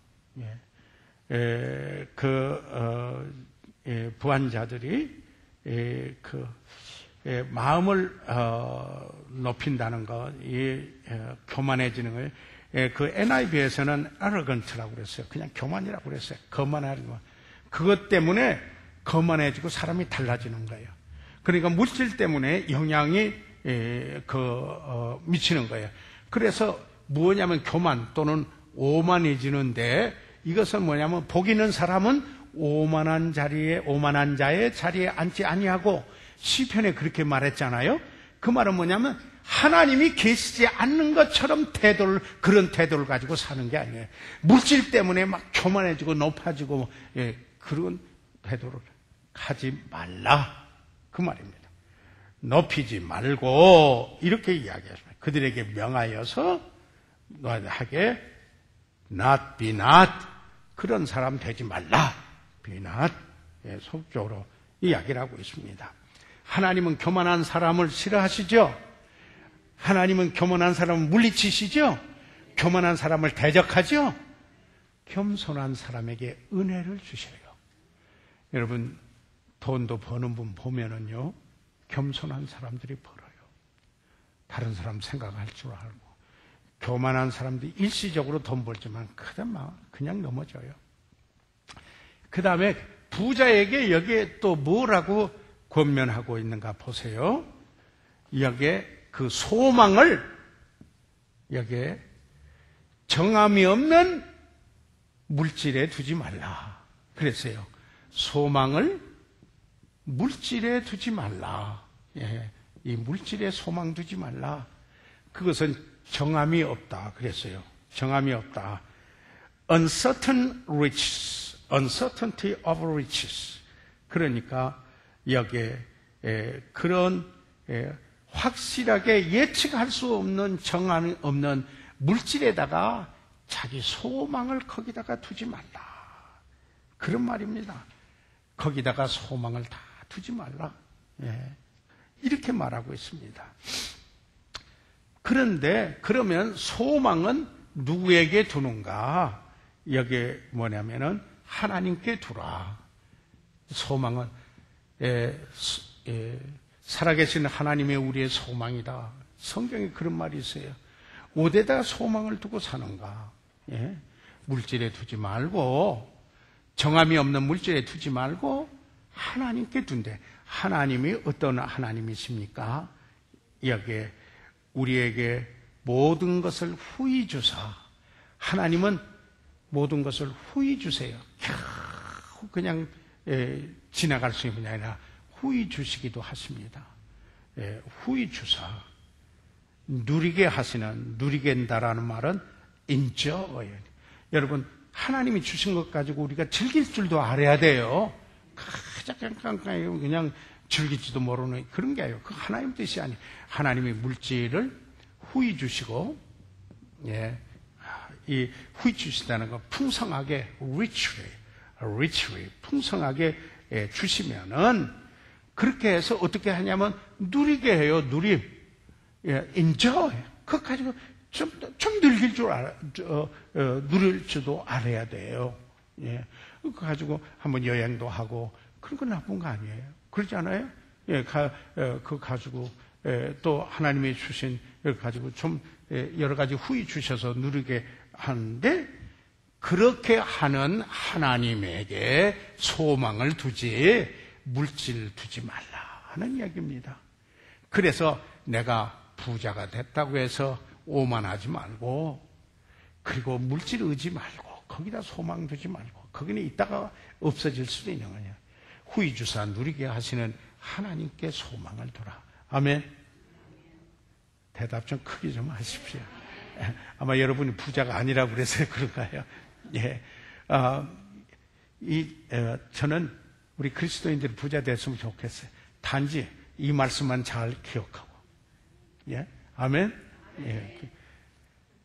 부한 자들이 마음을 높인다는 것, 교만해지는 거예요. 그 NIV에서는 arrogant라고 그랬어요. 그냥 교만이라고 그랬어요. 거만하는 거. 그것 때문에 거만해지고 사람이 달라지는 거예요. 그러니까 물질 때문에 영향이 미치는 거예요. 그래서 뭐냐면 교만 또는 오만해지는데, 이것은 뭐냐면 복 있는 사람은 오만한 자의 자리에 앉지 아니하고, 시편에 그렇게 말했잖아요. 그 말은 뭐냐면 하나님이 계시지 않는 것처럼 그런 태도를 가지고 사는 게 아니에요. 물질 때문에 막 교만해지고 높아지고 그런 태도를 하지 말라, 그 말입니다. 높이지 말고 이렇게 이야기하십니다. 그들에게 명하여서 너하게 not be not, 그런 사람 되지 말라. be not. 속적으로 이야기를 하고 있습니다. 하나님은 교만한 사람을 싫어하시죠? 하나님은 교만한 사람을 물리치시죠? 교만한 사람을 대적하죠? 겸손한 사람에게 은혜를 주셔요. 여러분, 돈도 버는 분 보면은요, 겸손한 사람들이 벌어요. 다른 사람 생각할 줄 알고. 교만한 사람들이 일시적으로 돈 벌지만 그냥 넘어져요. 그 다음에 부자에게 여기에 또 뭐라고 권면하고 있는가 보세요. 여기에 그 소망을 여기에 정함이 없는 물질에 두지 말라 그랬어요. 소망을 물질에 두지 말라. 예, 이 물질에 소망 두지 말라. 그것은 정함이 없다 그랬어요. 정함이 없다. Uncertain riches, uncertainty of riches. 그러니까 여기에 그런 확실하게 예측할 수 없는 정함이 없는 물질에다가 자기 소망을 거기다가 두지 말라. 그런 말입니다. 거기다가 소망을 다 두지 말라. 예. 이렇게 말하고 있습니다. 그런데 그러면 소망은 누구에게 두는가? 여기에 뭐냐면은 하나님께 두라. 소망은 살아계신 하나님의 우리의 소망이다. 성경에 그런 말이 있어요. 어디에다 소망을 두고 사는가? 예? 물질에 두지 말고, 정함이 없는 물질에 두지 말고 하나님께 둔대. 하나님이 어떤 하나님이십니까? 여기에 우리에게 모든 것을 후히 주사. 하나님은 모든 것을 후히 주세요. 그냥 지나갈 수 있는 게 아니라 후히 주시기도 하십니다. 후히 주사. 누리게 하시는, 누리겠다라는 말은 enjoy. 여러분, 하나님이 주신 것 가지고 우리가 즐길 줄도 알아야 돼요. 깜깜깜깜 그냥 즐길지도 모르는 그런 게 아니에요. 그 하나님 뜻이 아니에요. 하나님이 물질을 후히 주시고, 예, 이 후히 주신다는 건 풍성하게, richly, 풍성하게 주시면은 그렇게 해서 어떻게 하냐면 누리게 해요. 예, enjoy. 그거 가지고 좀 즐길 줄 누릴 줄도 알아야 돼요. 예, 그거 가지고 한번 여행도 하고 그런 건 나쁜 거 아니에요. 그렇지 않아요? 예, 그거 가지고 또 하나님이 주신 이걸 가지고 좀 여러 가지 후히 주셔서 누리게 하는데 그렇게 하는 하나님에게 소망을 두지 물질 두지 말라 하는 이야기입니다. 그래서 내가 부자가 됐다고 해서 오만하지 말고 그리고 물질 의지 말고 거기다 소망 두지 말고 거기는 있다가 없어질 수도 있는 거냐. 후히 주사 누리게 하시는 하나님께 소망을 두라. 아멘. 대답 좀 크게 좀 하십시오. 아마 여러분이 부자가 아니라고 그래서 그런가요? 예. 저는 우리 그리스도인들이 부자 됐으면 좋겠어요. 단지 이 말씀만 잘 기억하고. 예. 아멘. 예.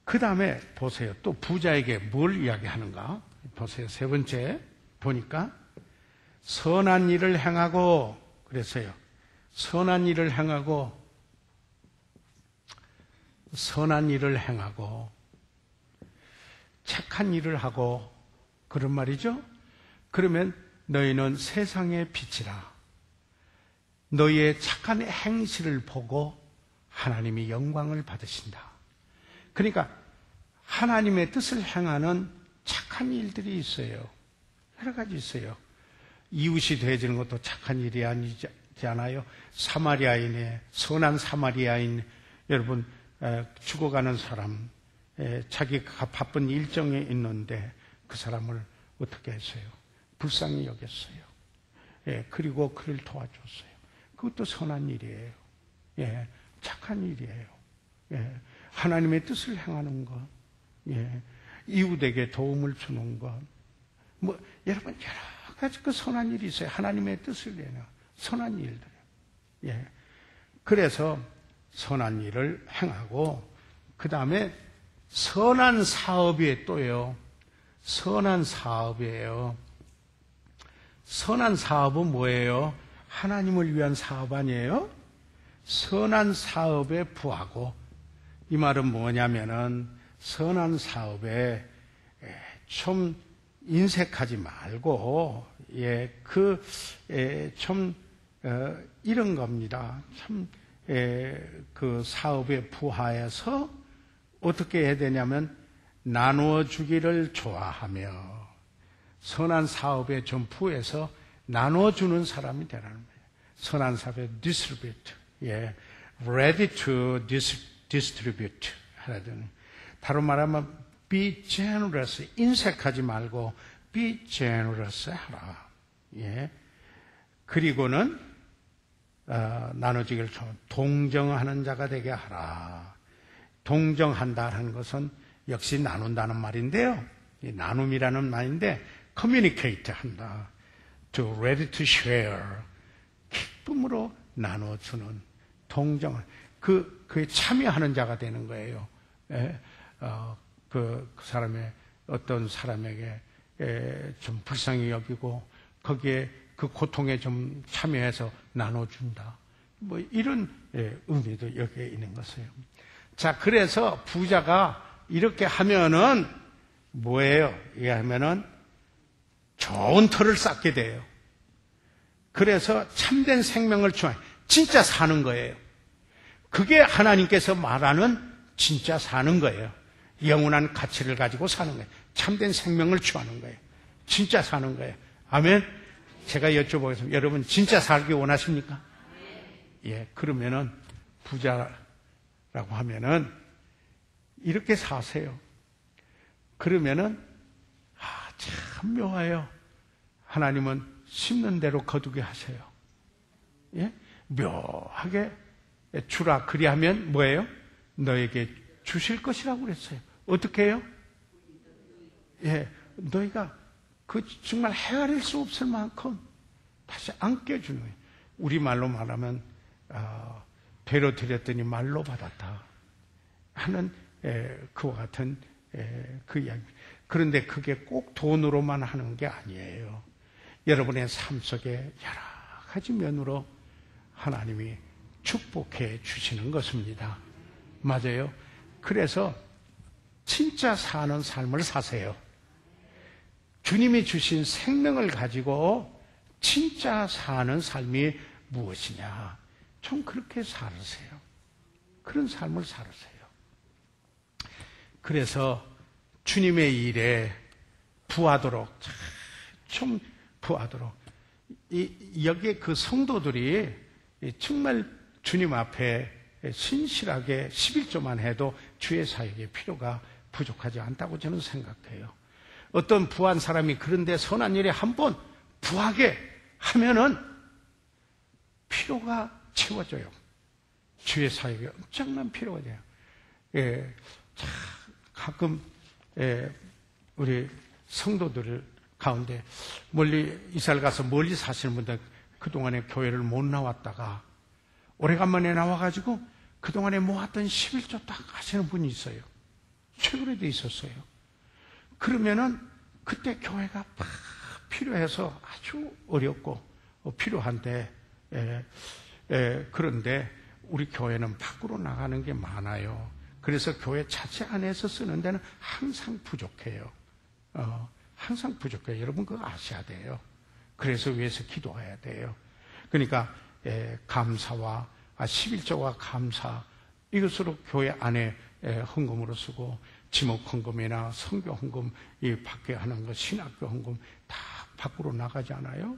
그 다음에 보세요. 또 부자에게 뭘 이야기하는가? 보세요. 세 번째 보니까 선한 일을 행하고 그랬어요. 선한 일을 행하고 착한 일을 하고 그런 말이죠. 그러면 너희는 세상의 빛이라. 너희의 착한 행실을 보고 하나님이 영광을 받으신다. 그러니까 하나님의 뜻을 행하는 착한 일들이 있어요. 여러 가지 있어요. 이웃이 되어지는 것도 착한 일이 아니지 않아요? 사마리아인의 선한 사마리아인 여러분 죽어가는 사람 자기가 바쁜 일정에 있는데 그 사람을 어떻게 했어요? 불쌍히 여겼어요. 그리고 그를 도와줬어요. 그것도 선한 일이에요. 착한 일이에요. 하나님의 뜻을 행하는 것, 이웃에게 도움을 주는 것, 여러분 여러 가지 그 선한 일이 있어요. 하나님의 뜻을 위해 선한 일들. 그래서 선한 일을 행하고 그 다음에 선한 사업이 또요. 선한 사업이에요. 선한 사업은 뭐예요? 하나님을 위한 사업 아니에요? 선한 사업에 부하고 이 말은 뭐냐면은 선한 사업에 좀 인색하지 말고, 좀, 이런 겁니다. 참, 그 사업의 부하에서 어떻게 해야 되냐면, 나누어 주기를 좋아하며, 선한 사업의 전부에서 나누어 주는 사람이 되라는 거예요. 선한 사업의 distribute. ready to distribute. 하라더니. 다른 말하면, be generous. 인색하지 말고, be generous 하라. 그리고는, 나눠주기를 동정하는 자가 되게 하라. 동정한다는 것은 역시 나눈다는 말인데요. 이 나눔이라는 말인데, communicate 한다. to ready to share. 기쁨으로 나눠주는, 동정, 그에 참여하는 자가 되는 거예요. 그 사람의, 어떤 사람에게 좀 불쌍히 여기고, 거기에 그 고통에 좀 참여해서 나눠준다. 뭐 이런 의미도 여기에 있는 것이에요. 자, 그래서 부자가 이렇게 하면은 뭐예요? 이게 하면은 좋은 터를 쌓게 돼요. 그래서 참된 생명을 추구하는, 진짜 사는 거예요. 그게 하나님께서 말하는 진짜 사는 거예요. 영원한 가치를 가지고 사는 거예요. 참된 생명을 취하는 거예요. 진짜 사는 거예요. 아멘. 제가 여쭤보겠습니다. 여러분 진짜 살기 원하십니까? 그러면은 부자라고 하면은 이렇게 사세요. 그러면은 참 묘해요. 하나님은 심는 대로 거두게 하세요. 묘하게 주라. 그리하면 뭐예요? 너에게 주실 것이라고 그랬어요. 어떻게 해요? 너희가 그 정말 헤아릴 수 없을 만큼 다시 안겨주는 거예요. 우리말로 말하면 배로 드렸더니 말로 받았다 하는 그와 같은 그 이야기. 그런데 그게 꼭 돈으로만 하는 게 아니에요. 여러분의 삶 속에 여러 가지 면으로 하나님이 축복해 주시는 것입니다. 맞아요. 그래서 진짜 사는 삶을 사세요. 주님이 주신 생명을 가지고 진짜 사는 삶이 무엇이냐? 좀 그렇게 살으세요. 그런 삶을 살으세요. 그래서 주님의 일에 부하도록, 좀 부하도록. 여기에 그 성도들이 정말 주님 앞에 신실하게 11조만 해도 주의 사역의 필요가 부족하지 않다고 저는 생각해요. 어떤 부한 사람이 그런데 선한 일에 한번 부하게 하면은 필요가 채워져요. 주의 사역에 엄청난 필요가 돼요. 가끔 우리 성도들 가운데 멀리 이사를 가서 멀리 사시는 분들 그동안에 교회를 못 나왔다가 오래간만에 나와가지고 그동안에 모았던 11조 딱 하시는 분이 있어요. 최근에도 있었어요. 그러면은 그때 교회가 막 필요해서 아주 어렵고 필요한데 그런데 우리 교회는 밖으로 나가는 게 많아요. 그래서 교회 자체 안에서 쓰는 데는 항상 부족해요. 항상 부족해요. 여러분 그거 아셔야 돼요. 그래서 위해서 기도해야 돼요. 그러니까 감사와 11조와 감사 이것으로 교회 안에 헌금으로 쓰고 지목 헌금이나 선교 헌금 이 밖에 하는 거 신학교 헌금 다 밖으로 나가지 않아요?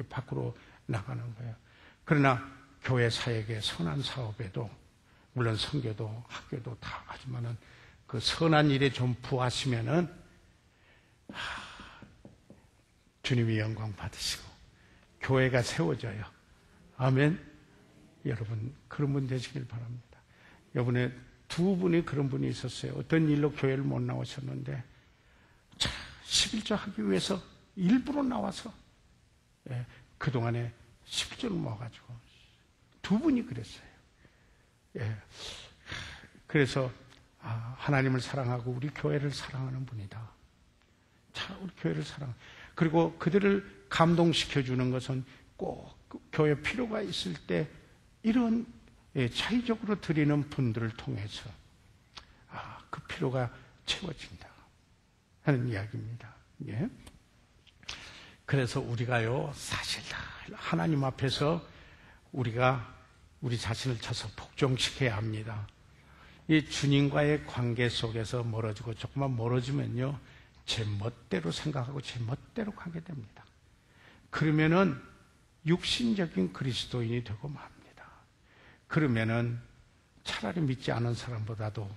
밖으로 나가는 거예요. 그러나 교회 사역의 선한 사업에도 물론 선교도 학교도 다 하지만은 그 선한 일에 좀 부하시면은 주님이 영광 받으시고 교회가 세워져요. 아멘. 여러분 그런 분 되시길 바랍니다. 이번에 두 분이 그런 분이 있었어요. 어떤 일로 교회를 못 나오셨는데 11조 하기 위해서 일부러 나와서 그동안에 11조를 모아가지고 두 분이 그랬어요. 그래서 하나님을 사랑하고 우리 교회를 사랑하는 분이다. 자, 우리 교회를 사랑. 그리고 그들을 감동시켜주는 것은 꼭 교회 필요가 있을 때 이런 차이적으로 드리는 분들을 통해서 그 필요가 채워진다. 하는 이야기입니다. 예. 그래서 우리가요, 사실 하나님 앞에서 우리가 우리 자신을 쳐서 복종시켜야 합니다. 이 주님과의 관계 속에서 멀어지고 조금만 멀어지면요, 제 멋대로 생각하고 제 멋대로 가게 됩니다. 그러면은 육신적인 그리스도인이 되고 맙니다. 그러면은 차라리 믿지 않은 사람보다도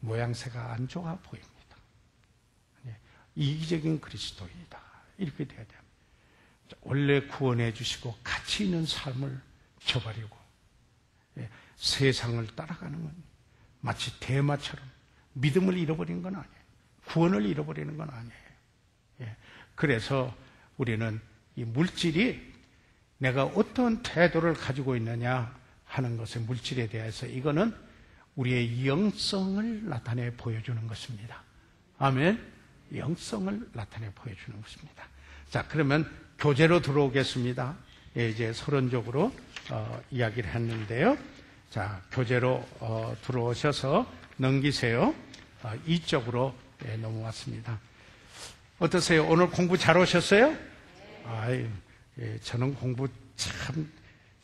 모양새가 안 좋아 보입니다. 이기적인 그리스도인이다. 이렇게 돼야 됩니다. 원래 구원해 주시고 가치 있는 삶을 저버리고 세상을 따라가는 건 마치 대마처럼 믿음을 잃어버린 건 아니에요. 구원을 잃어버리는 건 아니에요. 그래서 우리는 이 물질이 내가 어떤 태도를 가지고 있느냐 하는 것의 물질에 대해서 이거는 우리의 영성을 나타내 보여주는 것입니다. 아멘. 영성을 나타내 보여주는 것입니다. 자, 그러면 교재로 들어오겠습니다. 이제 서론적으로 이야기를 했는데요. 자, 교재로 들어오셔서 넘기세요. 이쪽으로 넘어왔습니다. 어떠세요? 오늘 공부 잘 오셨어요? 아유, 저는 공부 참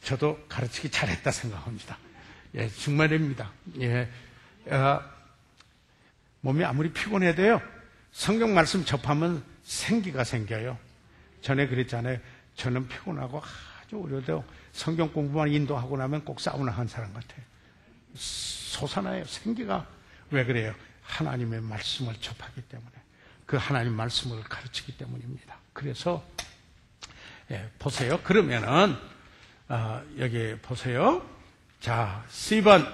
저도 가르치기 잘했다 생각합니다. 정말입니다. 몸이 아무리 피곤해도요, 성경 말씀 접하면 생기가 생겨요. 전에 그랬잖아요. 저는 피곤하고 아주 어려도 성경 공부만 인도하고 나면 꼭 사우나 한 사람 같아요. 솟아나요. 생기가. 왜 그래요? 하나님의 말씀을 접하기 때문에, 그 하나님 말씀을 가르치기 때문입니다. 그래서 보세요. 그러면은 여기 보세요. 자, C번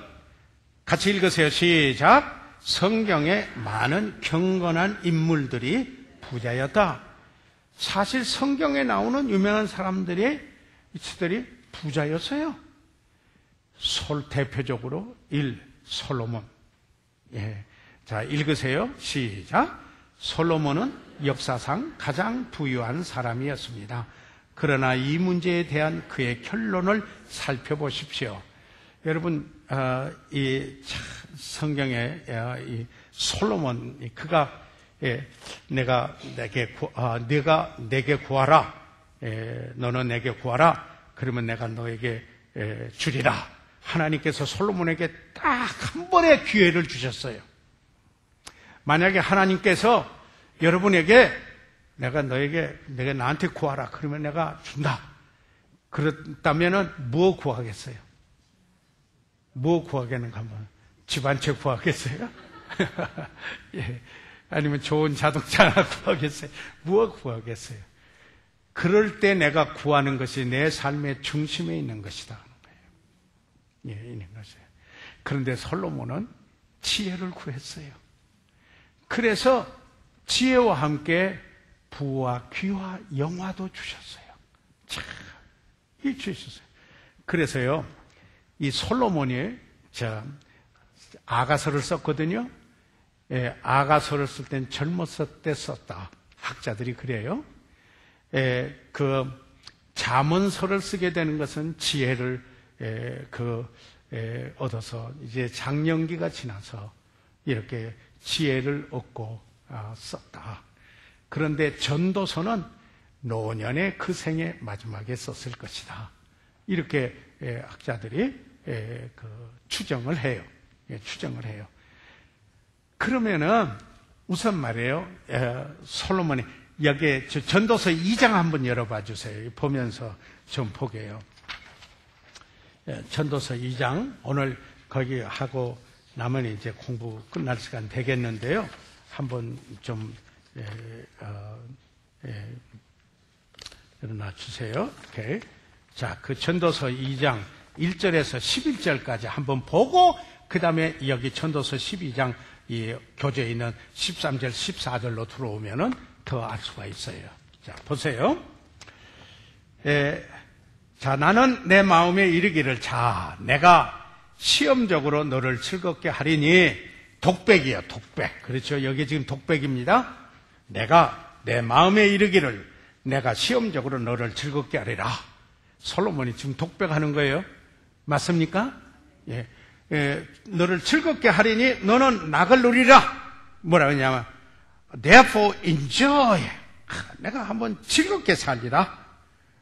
같이 읽으세요. 시작. 성경에 많은 경건한 인물들이 부자였다. 사실 성경에 나오는 유명한 사람들이 부자였어요. 대표적으로 1. 솔로몬. 자, 읽으세요. 시작. 솔로몬은 역사상 가장 부유한 사람이었습니다. 그러나 이 문제에 대한 그의 결론을 살펴보십시오. 여러분, 이 성경에 이 솔로몬, 그가 내가 내게 구하라. 너는 내게 구하라. 그러면 내가 너에게 주리라. 하나님께서 솔로몬에게 딱 한 번의 기회를 주셨어요. 만약에 하나님께서 여러분에게 내가 나한테 구하라. 그러면 내가 준다. 그렇다면은 뭐 구하겠어요? 뭐 구하겠는가 하면 집 한 채 구하겠어요? 예. 아니면 좋은 자동차 하나 구하겠어요? 무엇 구하겠어요? 그럴 때 내가 구하는 것이 내 삶의 중심에 있는 것이다 하는 거예요. 있는 것이에요. 그런데 솔로몬은 지혜를 구했어요. 그래서 지혜와 함께 부와 귀와 영화도 주셨어요. 참, 이 주셨어요. 그래서요, 이 솔로몬이 아가서를 썼거든요. 아가서를 쓸 땐 젊었을 때 썼다. 학자들이 그래요. 그 잠언서를 쓰게 되는 것은 지혜를 얻어서 이제 장년기가 지나서 이렇게 지혜를 얻고 썼다. 그런데 전도서는 노년의 그 생의 마지막에 썼을 것이다. 이렇게 학자들이 추정을 해요. 추정을 해요. 그러면은 우선 말이에요. 솔로몬이 여기에 전도서 2장 한번 열어봐 주세요. 보면서 좀 보게요. 전도서 2장 오늘 거기 하고 나면 이제 공부 끝날 시간 되겠는데요. 한번 좀 일어나 주세요. 이렇게. 자, 그 전도서 2장 1절에서 11절까지 한번 보고 그 다음에 여기 전도서 12장 이 교재에 있는 13절, 14절로 들어오면은 더 알 수가 있어요. 자, 보세요. 자, 나는 내 마음에 이르기를, 자, 내가 시험적으로 너를 즐겁게 하리니, 독백이요, 독백. 그렇죠. 여기 지금 독백입니다. 내가 내 마음에 이르기를, 내가 시험적으로 너를 즐겁게 하리라. 솔로몬이 지금 독백하는 거예요. 맞습니까? 너를 즐겁게 하리니 너는 낙을 누리라. 뭐라 그러냐면 therefore enjoy. 내가 한번 즐겁게 살리라.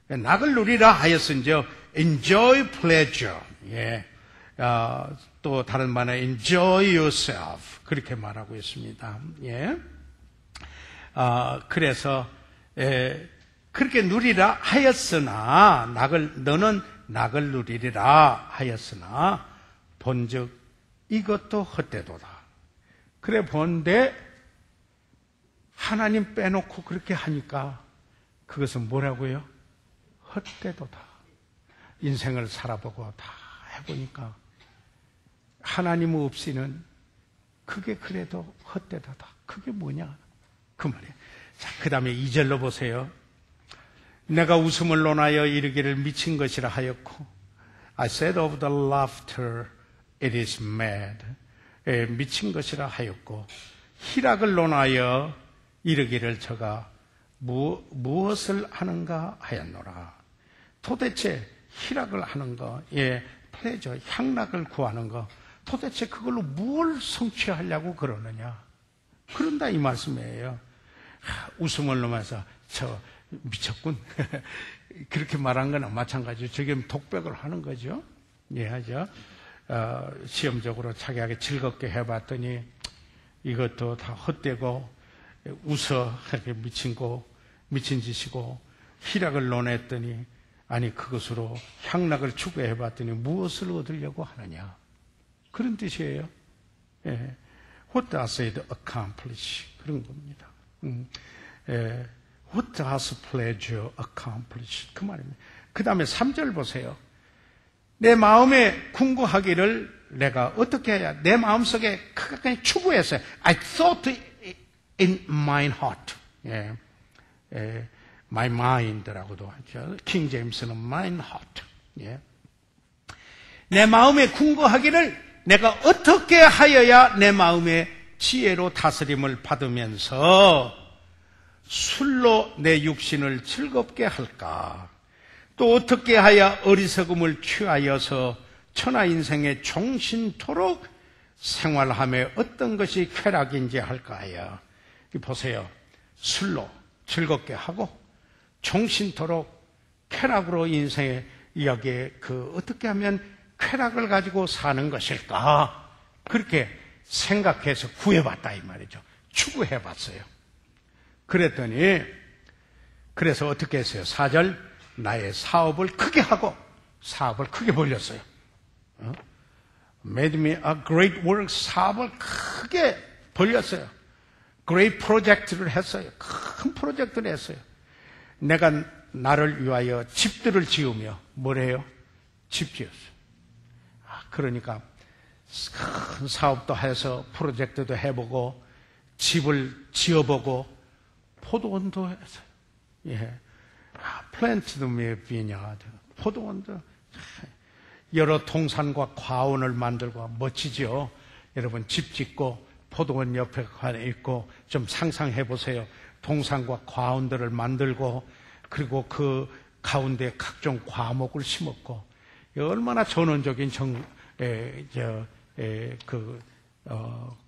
낙을 누리라 하였은즉 enjoy pleasure. 예. 또 다른 말은 enjoy yourself. 그렇게 말하고 있습니다. 예. 그래서 그렇게 누리라 하였으나 너는 낙을 누리리라 하였으나 본즉 이것도 헛되도다. 그래 본데 하나님 빼놓고 그렇게 하니까 그것은 뭐라고요? 헛되도다. 인생을 살아보고 다 해보니까 하나님 없이는 그게 그래도 헛되도다. 그게 뭐냐? 그 말이에요. 자, 그 다음에 2절로 보세요. 내가 웃음을 논하여 이르기를 미친 것이라 하였고 I said of the laughter it is mad. 미친 것이라 하였고 희락을 논하여 이르기를 저가 무엇을 하는가 하였노라. 도대체 희락을 하는 거, 플레저, 향락을 구하는 거, 도대체 그걸로 뭘 성취하려고 그러느냐? 그런다 이 말씀이에요. 웃음을 넘어서 저 미쳤군. 그렇게 말한 거나 마찬가지로 저게 독백을 하는 거죠. 이해하죠? 시험적으로 자기에게 즐겁게 해봤더니 이것도 다 헛되고 웃어 미친 짓이고 희락을 논했더니 아니 그것으로 향락을 추구해봤더니 무엇을 얻으려고 하느냐? 그런 뜻이에요. 예. What does it accomplish? 그런 겁니다. What does pleasure accomplish? 그 말입니다. 그 다음에 3절 보세요. 내 마음에 궁구하기를 내가 어떻게 해야 내 마음속에 크게 추구했어요. I thought in my heart. my mind라고도 하죠. 킹 제임스는 mind heart. 내 마음에 궁구하기를 내가 어떻게 하여야 내 마음의 지혜로 다스림을 받으면서 술로 내 육신을 즐겁게 할까? 또 어떻게 하여 어리석음을 취하여서 천하 인생에 종신토록 생활함에 어떤 것이 쾌락인지 할까요? 보세요. 술로 즐겁게 하고 종신토록 쾌락으로 인생에 여기에 어떻게 하면 쾌락을 가지고 사는 것일까? 그렇게 생각해서 구해봤다 이 말이죠. 추구해봤어요. 그랬더니 그래서 어떻게 했어요? 4절 나의 사업을 크게 하고 사업을 크게 벌렸어요. Made me a great work. 사업을 크게 벌렸어요. great 프로젝트를 했어요. 큰 프로젝트를 했어요. 내가 나를 위하여 집들을 지으며 뭐래요? 집 지었어요. 그러니까 큰 사업도 해서 프로젝트도 해보고 집을 지어보고 포도원도 했어요. 플랜트도 vineyard, 포도원도 여러 동산과 과원을 만들고 멋지죠. 여러분 집 짓고 포도원 옆에 있고 좀 상상해 보세요. 동산과 과원들을 만들고 그리고 그 가운데 각종 과목을 심었고 얼마나 전원적인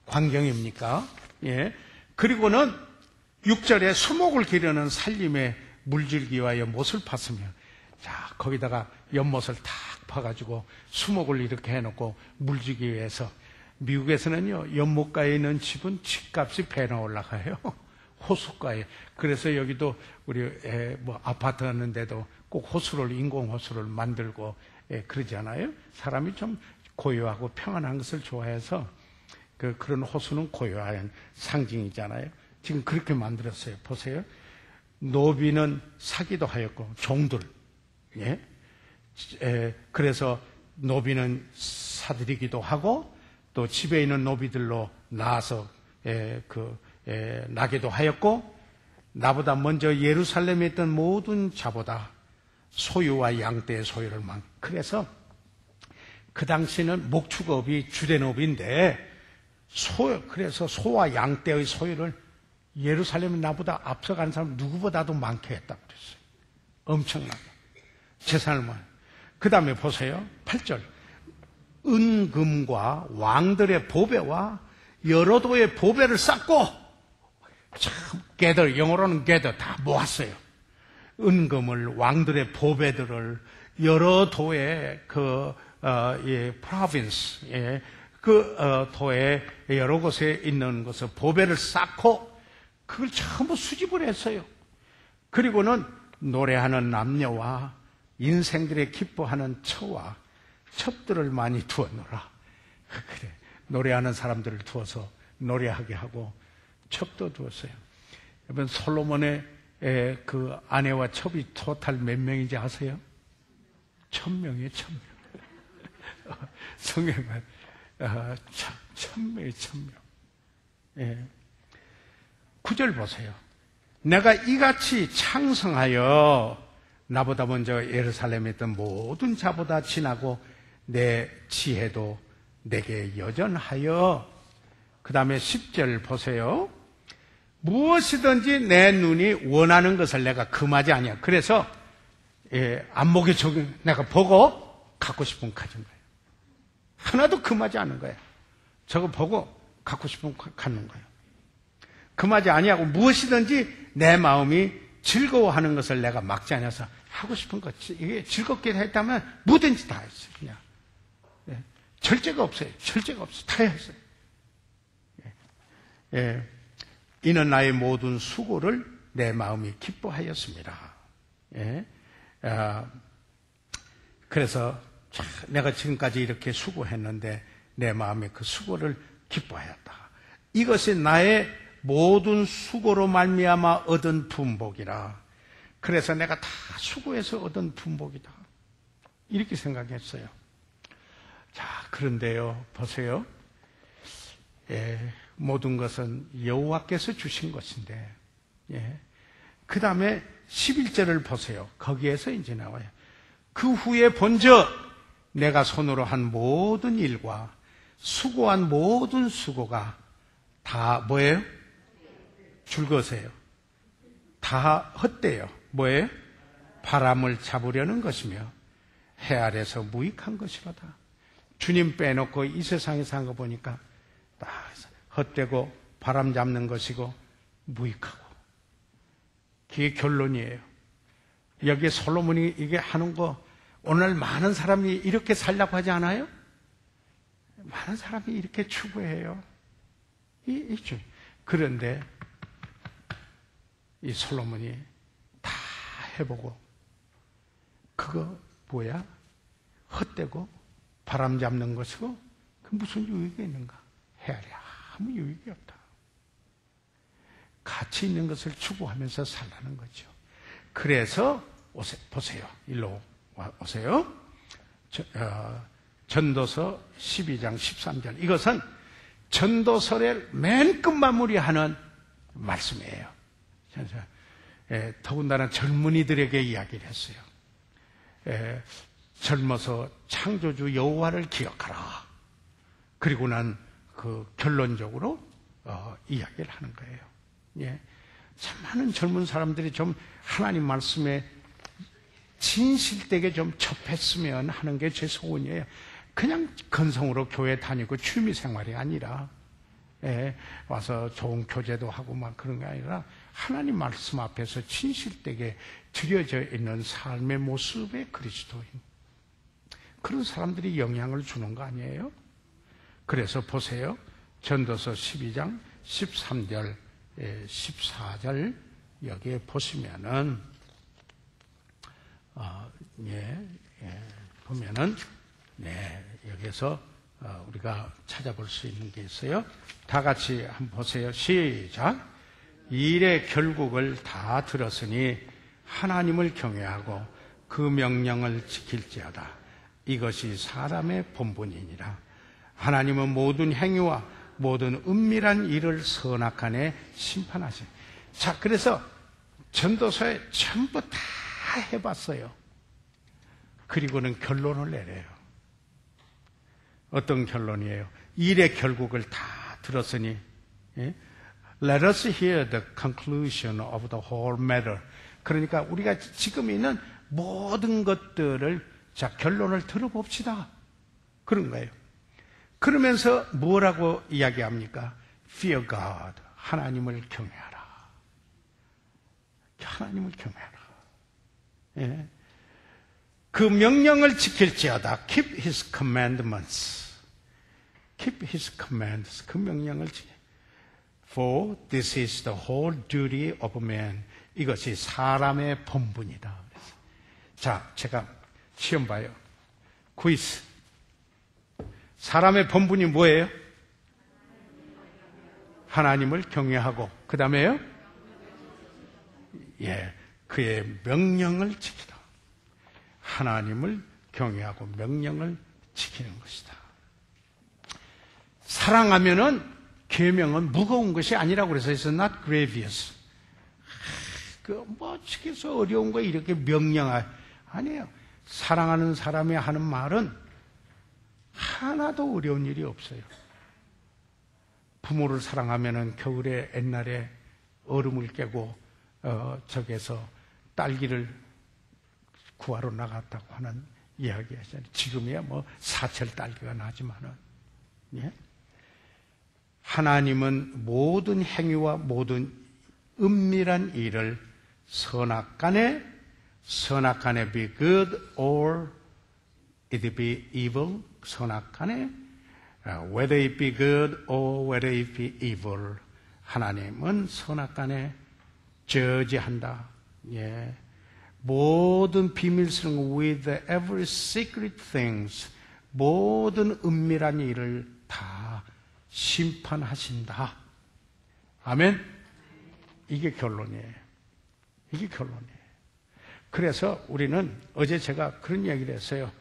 광경입니까? 그리고는 6절에 수목을 기르는 살림에 물질기 위하여 못을 팠으며 자 거기다가 연못을 탁 파가지고 수목을 이렇게 해놓고 물질기 위해서 미국에서는요 연못가에 있는 집은 집값이 배나 올라가요. 호수가에. 그래서 여기도 우리 아파트 하는데도 꼭 호수를 인공 호수를 만들고 그러잖아요. 사람이 좀 고요하고 평안한 것을 좋아해서 그런 호수는 고요한 상징이잖아요. 지금 그렇게 만들었어요. 보세요. 노비는 사기도 하였고 종들. 그래서 노비는 사들이기도 하고 또 집에 있는 노비들로 나와서 나기도 하였고 나보다 먼저 예루살렘에 있던 모든 자보다 소유와 양떼의 소유를 그래서 그 당시는 목축업이 주된업인데 그래서 소와 양떼의 소유를 예루살렘이 나보다 앞서가는 사람 누구보다도 많게 했다고 그랬어요. 엄청나게. 재산을 그 다음에 보세요. 8절. 은금과 왕들의 보배와 여러 도의 보배를 쌓고 참 gather, 영어로는 gather 다 모았어요. 은금을, 왕들의 보배들을 여러 도의 province, 도의 여러 곳에 있는 것을 보배를 쌓고 그걸 전부 수집을 했어요. 그리고는 노래하는 남녀와 인생들의 기뻐하는 처와 첩들을 많이 두었노라. 그래, 노래하는 사람들을 두어서 노래하게 하고 첩도 두었어요. 여러분, 솔로몬의 그 아내와 첩이 토탈 몇 명인지 아세요? 1000명이에요, 1000명. 성경은 1000명이 1000명. 예. 9절 보세요. 내가 이같이 창성하여 나보다 먼저 예루살렘에 있던 모든 자보다 진하고 내 지혜도 내게 여전하여. 그 다음에 10절 보세요. 무엇이든지 내 눈이 원하는 것을 내가 금하지 아니야. 그래서 안목에 적용, 내가 보고 갖고 싶으면 가진 거예요. 하나도 금하지 않은 거예요. 저거 보고 갖고 싶으면 갖는 거예요. 금하지 아니하고 무엇이든지 내 마음이 즐거워하는 것을 내가 막지 않아서 하고 싶은 것, 이게 즐겁게 했다면 뭐든지 다 했어요. 그냥 절제가 없어요. 절제가 없어요. 다 했어요. 이는 나의 모든 수고를 내 마음이 기뻐하였습니다. 그래서 내가 지금까지 이렇게 수고했는데 내 마음에 그 수고를 기뻐하였다. 이것이 나의 모든 수고로 말미암아 얻은 분복이라. 그래서 내가 다 수고해서 얻은 분복이다. 이렇게 생각했어요. 자, 그런데요, 보세요. 모든 것은 여호와께서 주신 것인데, 그 다음에 11절을 보세요. 거기에서 이제 나와요. 그 후에 본즉 내가 손으로 한 모든 일과 수고한 모든 수고가 다 뭐예요? 줄거세요. 다 헛되요. 뭐예요? 바람을 잡으려는 것이며 해 아래서 무익한 것이로다. 주님 빼놓고 이 세상에 산 거 보니까 다 헛되고 바람 잡는 것이고 무익하고. 그게 결론이에요. 여기에 솔로몬이 이게 하는 거, 오늘 많은 사람이 이렇게 살려고 하지 않아요? 많은 사람이 이렇게 추구해요. 그런데 이 솔로몬이 다 해보고 그거 뭐야? 헛되고 바람 잡는 것이고 그 무슨 유익이 있는가? 헤아려 아무 유익이 없다. 가치 있는 것을 추구하면서 살라는 거죠. 그래서 보세요. 일로 오세요. 전도서 12장 13절. 이것은 전도서를 맨 끝마무리하는 말씀이에요. 더군다나 젊은이들에게 이야기를 했어요. 젊어서 창조주 여호와를 기억하라. 그리고 난 그 결론적으로 이야기를 하는 거예요. 참 많은 젊은 사람들이 좀 하나님 말씀에 진실되게 좀 접했으면 하는 게 제 소원이에요. 그냥 건성으로 교회 다니고 취미 생활이 아니라 와서 좋은 교제도 하고 막 그런 게 아니라 하나님 말씀 앞에서 진실되게 드려져 있는 삶의 모습의 그리스도인, 그런 사람들이 영향을 주는 거 아니에요? 그래서 보세요. 전도서 12장 13절 14절 여기에 보시면은 보면은 여기에서 우리가 찾아볼 수 있는 게 있어요. 다 같이 한번 보세요. 시작. 일의 결국을 다 들었으니 하나님을 경외하고 그 명령을 지킬지어다. 이것이 사람의 본분이니라. 하나님은 모든 행위와 모든 은밀한 일을 선악간에 심판하시. 자, 그래서 전도서에 전부 다 해봤어요. 그리고는 결론을 내려요. 어떤 결론이에요? 일의 결국을 다 들었으니 Let us hear the conclusion of the whole matter. 그러니까 우리가 지금 있는 모든 것들을 자 결론을 들어봅시다. 그런 거예요. 그러면서 뭐라고 이야기합니까? Fear God. 하나님을 경외하라. 하나님을 경외하라. 예. 그 명령을 지킬지어다. Keep His commandments. Keep His commandments. 그 명령을 지켜. For this is the whole duty of man. 이것이 사람의 본분이다. 그래서. 자, 제가 시험 봐요. 퀴즈. 사람의 본분이 뭐예요? 하나님을 경외하고 그 다음에요? 예, 그의 명령을 지키다. 하나님을 경외하고 명령을 지키는 것이다. 사랑하면은 계명은 무거운 것이 아니라고 그래서 it's not grievous. 뭐 지켜서 어려운 거 이렇게 명령할 아니에요. 사랑하는 사람이 하는 말은 하나도 어려운 일이 없어요. 부모를 사랑하면은 겨울에 옛날에 얼음을 깨고 저기에서 딸기를 구하러 나갔다고 하는 이야기 하잖아요. 지금이야 뭐 사철 딸기가 나지만은 예? 하나님은 모든 행위와 모든 은밀한 일을 선악간에 be good or it be evil 선악간에 whether it be good or whether it be evil 하나님은 선악간에 저지한다. 예. 모든 비밀스러운 with every secret things 모든 은밀한 일을 다 심판하신다. 아멘. 이게 결론이에요. 이게 결론이에요. 그래서 우리는 어제 제가 그런 이야기를 했어요.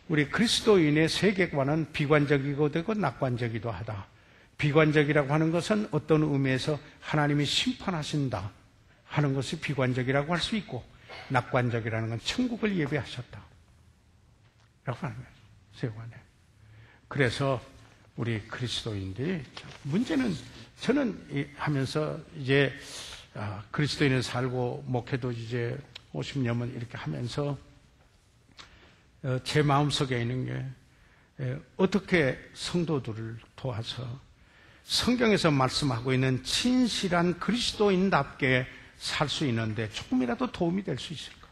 우리 그리스도인의 세계관은 비관적이고 되고 낙관적이기도 하다. 비관적이라고 하는 것은 어떤 의미에서 하나님이 심판하신다 하는 것이 비관적이라고 할 수 있고, 낙관적이라는 건 천국을 예배하셨다 라고 하는 거예요. 세계관에. 그래서 우리 그리스도인들이 문제는 저는 하면서 이제 그리스도인을 살고 목회도 이제 50년을 이렇게 하면서 제 마음속에 있는 게 어떻게 성도들을 도와서 성경에서 말씀하고 있는 진실한 그리스도인답게 살 수 있는데 조금이라도 도움이 될 수 있을까?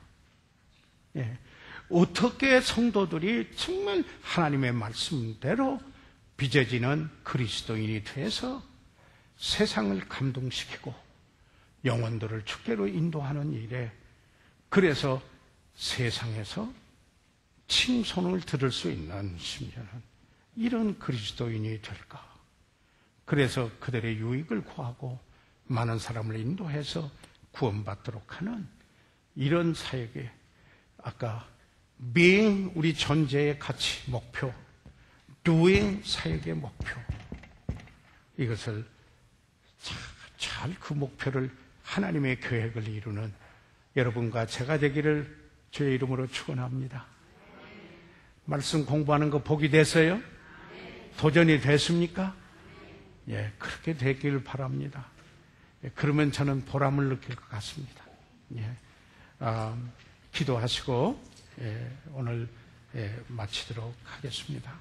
예. 어떻게 성도들이 정말 하나님의 말씀대로 빚어지는 그리스도인이 돼서 세상을 감동시키고 영혼들을 주께로 인도하는 일에, 그래서 세상에서 칭송을 들을 수 있는 심지어는 이런 그리스도인이 될까? 그래서 그들의 유익을 구하고 많은 사람을 인도해서 구원받도록 하는 이런 사역에, 아까 being 우리 존재의 가치, 목표, doing 사역의 목표, 이것을 잘 그 목표를 하나님의 계획을 이루는 여러분과 제가 되기를 주의 이름으로 축원합니다. 말씀 공부하는 거 복이 됐어요? 도전이 됐습니까? 예, 그렇게 되길 바랍니다. 예, 그러면 저는 보람을 느낄 것 같습니다. 예, 기도하시고 오늘 마치도록 하겠습니다.